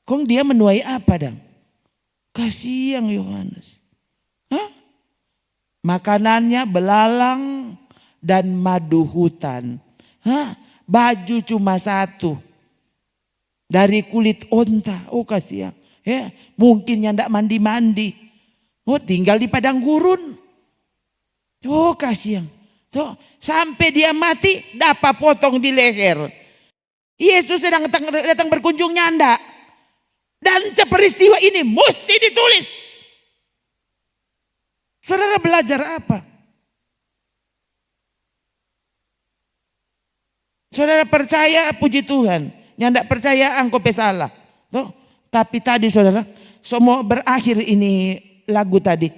dia menuai apa dong? Kasihan Yohanes. Makanannya belalang dan madu hutan. Baju cuma satu. Dari kulit onta. Kasihan. Ya, mungkin yang tidak mandi-mandi. Tinggal di padang gurun. Kasihan. Sampai dia mati dapat potong di leher. Yesus sedang datang berkunjung nyanda. Dan peristiwa ini mesti ditulis. Saudara belajar apa? Saudara percaya puji Tuhan. Yang tidak percaya angko salah. Tapi tadi saudara, semua berakhir ini lagu tadi.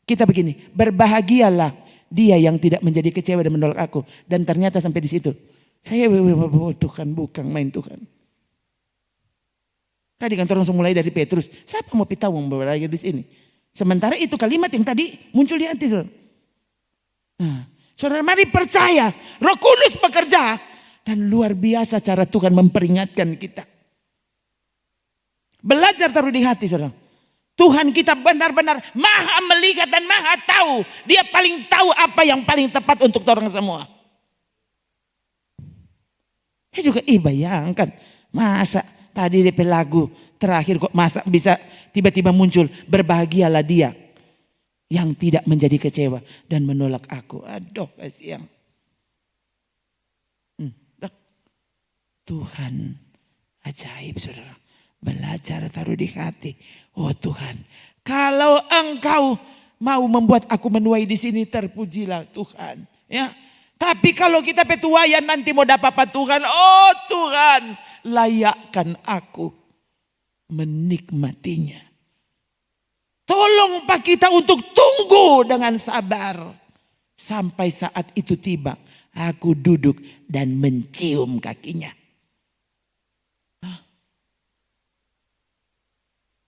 Kita begini, berbahagialah dia yang tidak menjadi kecewa dan menolak aku. Dan ternyata sampai di situ. Saya Tuhan bukan main Tuhan. Tadi kan orang mulai dari Petrus. Siapa mau tahu berbahagia di sini? Sementara itu kalimat yang tadi muncul di hati saudara. Saudara mari percaya Roh Kudus bekerja. Dan luar biasa cara Tuhan memperingatkan kita. Belajar taruh di hati saudara. Tuhan kita benar-benar maha melihat dan maha tahu. Dia paling tahu apa yang paling tepat untuk orang semua. Saya juga bayangkan. Masa tadi DP lagu terakhir kok masa bisa tiba-tiba muncul. Berbahagialah dia yang tidak menjadi kecewa dan menolak aku. Aduh kasihan. Tuhan ajaib saudara. Belajar taruh di hati. Tuhan, kalau engkau mau membuat aku menuai di sini, terpujilah Tuhan. Ya, tapi kalau kita petuayan nanti mau dapat apa Tuhan? Tuhan, layakkan aku menikmatinya. Tolong Pak kita untuk tunggu dengan sabar sampai saat itu tiba. Aku duduk dan mencium kakinya.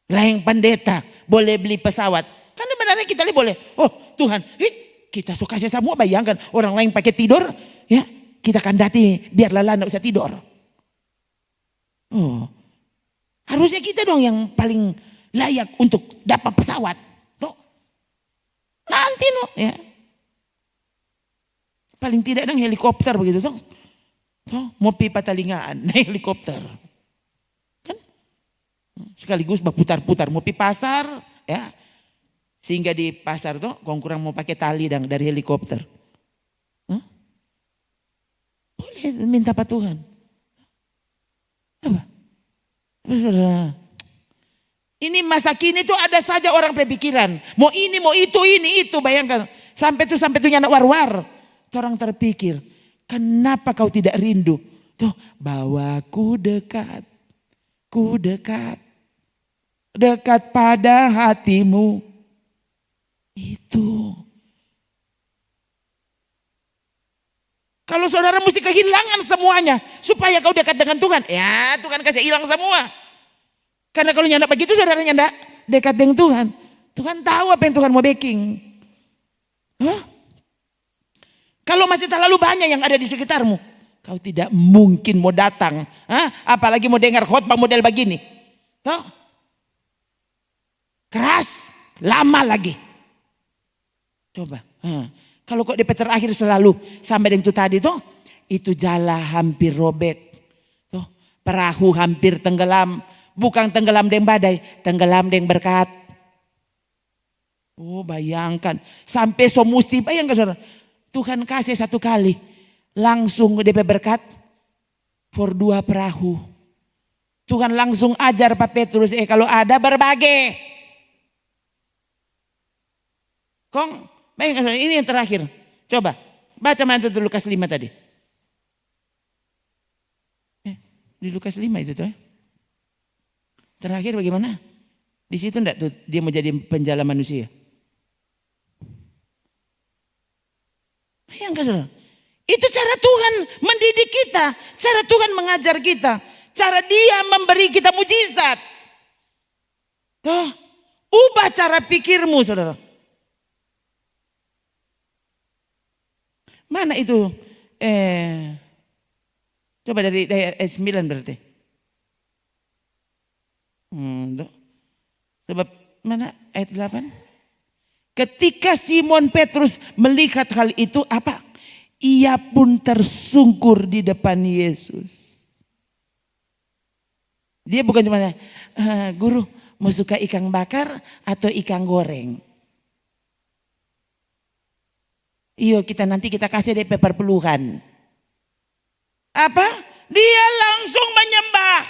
Lain pendeta boleh beli pesawat. Karena benarnya kita boleh. Tuhan, kita suka saya semua bayangkan orang lain pakai tidur, ya kita kandati biar lelah tidak usah tidur. Harusnya kita dong yang paling layak untuk dapat pesawat. Nanti ya. Paling tidak dong helikopter begitu mau pipa talingaan naik helikopter. Sekaligus berputar-putar mau pi pasar ya. Sehingga di pasar kong kurang mau pakai tali dari helikopter. Boleh minta Pak Tuhan. Apa? Ini masa kini tuh ada saja orang pemikiran. Mau ini, mau itu, bayangkan. Sampai tuh anak war-war. Orang terpikir, kenapa kau tidak rindu? Bawa ku dekat. Dekat pada hatimu. Itu. Kalau saudara mesti kehilangan semuanya supaya kau dekat dengan Tuhan. Ya Tuhan kasih hilang semua. Karena kalau nyandak begitu saudara nyandak dekat dengan Tuhan. Tuhan tahu apa yang Tuhan mau backing. Hah? Kalau masih terlalu banyak yang ada di sekitarmu. Kau tidak mungkin mau datang. Hah? Apalagi mau dengar khotbah model begini. Tuh. Keras. Lama lagi. Coba. Kalau kok DP terakhir selalu sampai dengan itu tadi tuh. Itu jala hampir robek. Tuh. Perahu hampir tenggelam. Bukan tenggelam dengan badai. Tenggelam dengan berkat. Oh bayangkan. Sampai so musti. Bayangkan saudara. Tuhan kasih satu kali. Langsung DP berkat. For 2 perahu. Tuhan langsung ajar Pak Petrus. Kalau ada berbagi. Kong. Bayangkan ini yang terakhir. Coba. Baca mana itu Lukas 5 tadi. Di Lukas 5 itu tuh. Terakhir bagaimana? Di situ enggak tuh dia mau jadi penjala manusia. Bayangkan saudara. Itu cara Tuhan mendidik kita. Cara Tuhan mengajar kita. Cara dia memberi kita mujizat. Tuh. Ubah cara pikirmu saudara. Mana itu? Coba dari ayat 9 berarti. Sebab mana ayat 8? Ketika Simon Petrus melihat hal itu apa? Ia pun tersungkur di depan Yesus. Dia bukan cuma guru mau suka ikan bakar atau ikan goreng. Iyo nanti kita kasih DP perpuluhan. Apa? Dia langsung menyembah.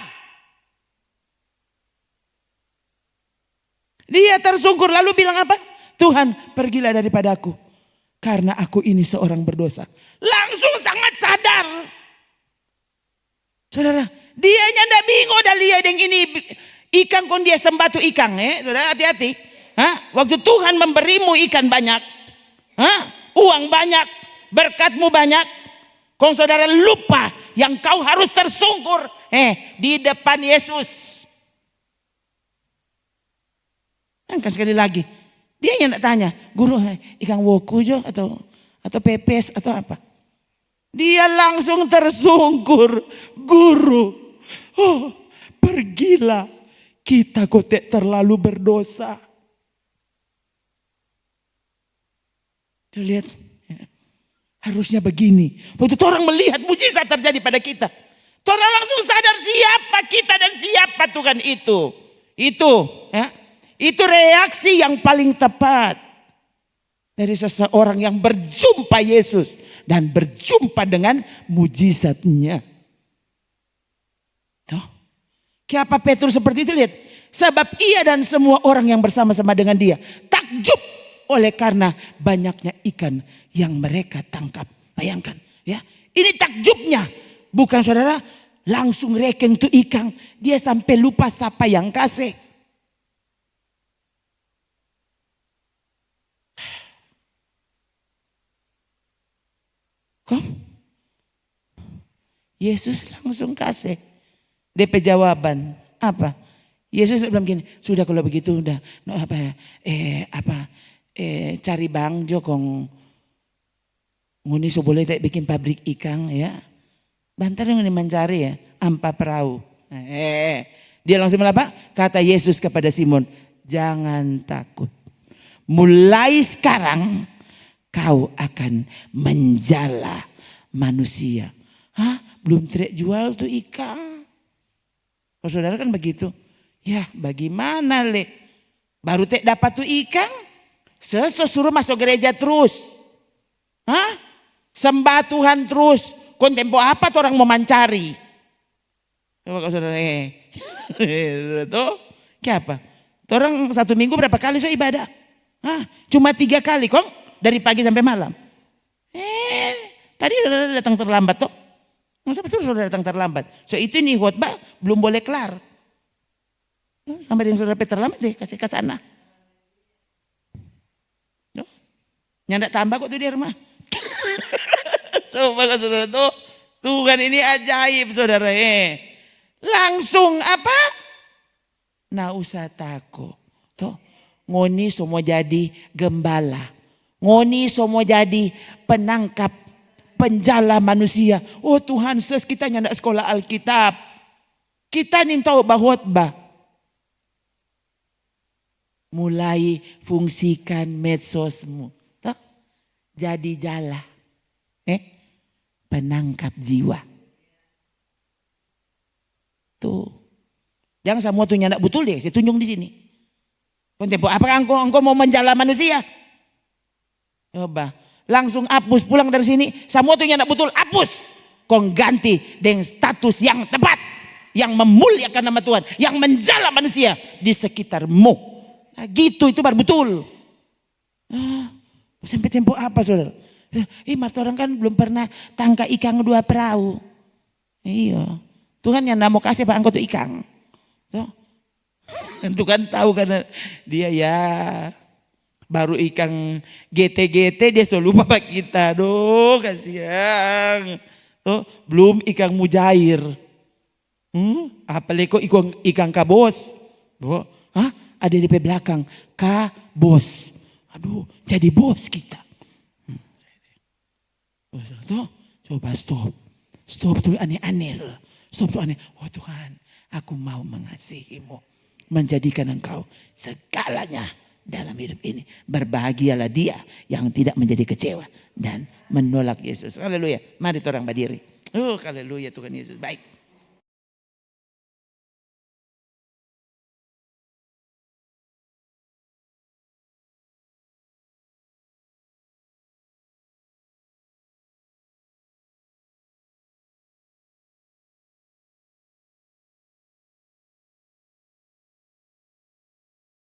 Dia tersungkur lalu bilang apa? Tuhan pergilah daripadaku. Karena aku ini seorang berdosa. Langsung sangat sadar. Saudara, dia ndak bingung dah lihat yang ini ikan kon dia sembah tu ikan. Saudara hati-hati. Waktu Tuhan memberimu ikan banyak. Uang banyak, berkatmu banyak. Kau saudara lupa yang kau harus tersungkur di depan Yesus. Kan sekali lagi, dia yang nak tanya, guru ikan woku jo atau pepes atau apa? Dia langsung tersungkur, guru. Pergilah, kita kok terlalu berdosa. Lihat, harusnya begini. Waktu orang melihat mujizat terjadi pada kita, orang langsung sadar siapa kita dan siapa Tuhan itu. Itu reaksi yang paling tepat dari seseorang yang berjumpa Yesus dan berjumpa dengan mujizatnya. Tuh, kenapa Petrus seperti itu lihat? Sebab ia dan semua orang yang bersama-sama dengan dia takjub oleh karena banyaknya ikan yang mereka tangkap. Bayangkan ya. Ini takjubnya. Bukan saudara langsung rekeng tuh ikan. Dia sampai lupa siapa yang kasih. Kok? Yesus langsung kasih. DP jawaban. Apa? Yesus bilang gini. Sudah kalau begitu udah. Cari bang jokong nguni so boleh tak bikin pabrik ikan ya. Bantar yang mencari ya 4 perahu. Dia langsung bilang apa? Kata Yesus kepada Simon, jangan takut. Mulai sekarang kau akan menjala manusia. Belum jual tuh ikan. Oh, saudara kan begitu. Ya bagaimana baru dapat tuh ikan. Suruh masuk gereja terus. Sembah Tuhan terus. Kontempo apa tuh orang mau mencari? Coba kau saudara. Tuh, apa? Orang 1 minggu berapa kali so ibadah? Cuma 3 kali kok. Dari pagi sampai malam. Tadi saudara datang terlambat toh. Masa betul saudara datang terlambat? So itu nih khotbah belum boleh kelar. Sampai dengan saudara terlambat deh kasih ke sana. Nyandak tambah kok tuh di rumah. Coba kan saudara tuh. Tuhan ini ajaib saudara. Langsung apa? Nah usah takut. Tuh. Ngoni semua jadi gembala. Ngoni semua jadi penangkap penjala manusia. Oh Tuhan kita nyandak sekolah Alkitab. Kita nih tahu bahwa mulai fungsikan medsosmu. Tuh. Jadi jala. Penangkap jiwa. Tuh. Jangan semua tuh nyandak betul deh. Saya tunjuk di sini. Kontempo, apakah engkau mau menjala manusia? Coba, langsung hapus pulang dari sini. Semua tuh yang tidak betul, hapus. Kau ganti dengan status yang tepat. Yang memuliakan nama Tuhan. Yang menjala manusia di sekitarmu. Nah, gitu, itu baru betul. Sampai tempo apa saudara? Marta orang kan belum pernah tangkap ikan 2 perahu. Iya. Tuhan yang mau kasih Pak engkau tuh ikan. Tuh. Tentu kan tahu karena dia ya baru ikan GT-GT dia selalu lupa kita. Duh kasihan. Tuh, belum ikan mujair. Apalagi kok ikan kabos. Ada di belakang. Kabos. Aduh jadi bos kita. Tuh, coba stop. Stop tuh aneh-aneh. Stop tuh aneh. Oh Tuhan aku mau mengasihimu. Menjadikan engkau segalanya dalam hidup ini. Berbahagialah dia yang tidak menjadi kecewa dan menolak Yesus. Haleluya. Mari orang berdiri. Haleluya Tuhan Yesus baik.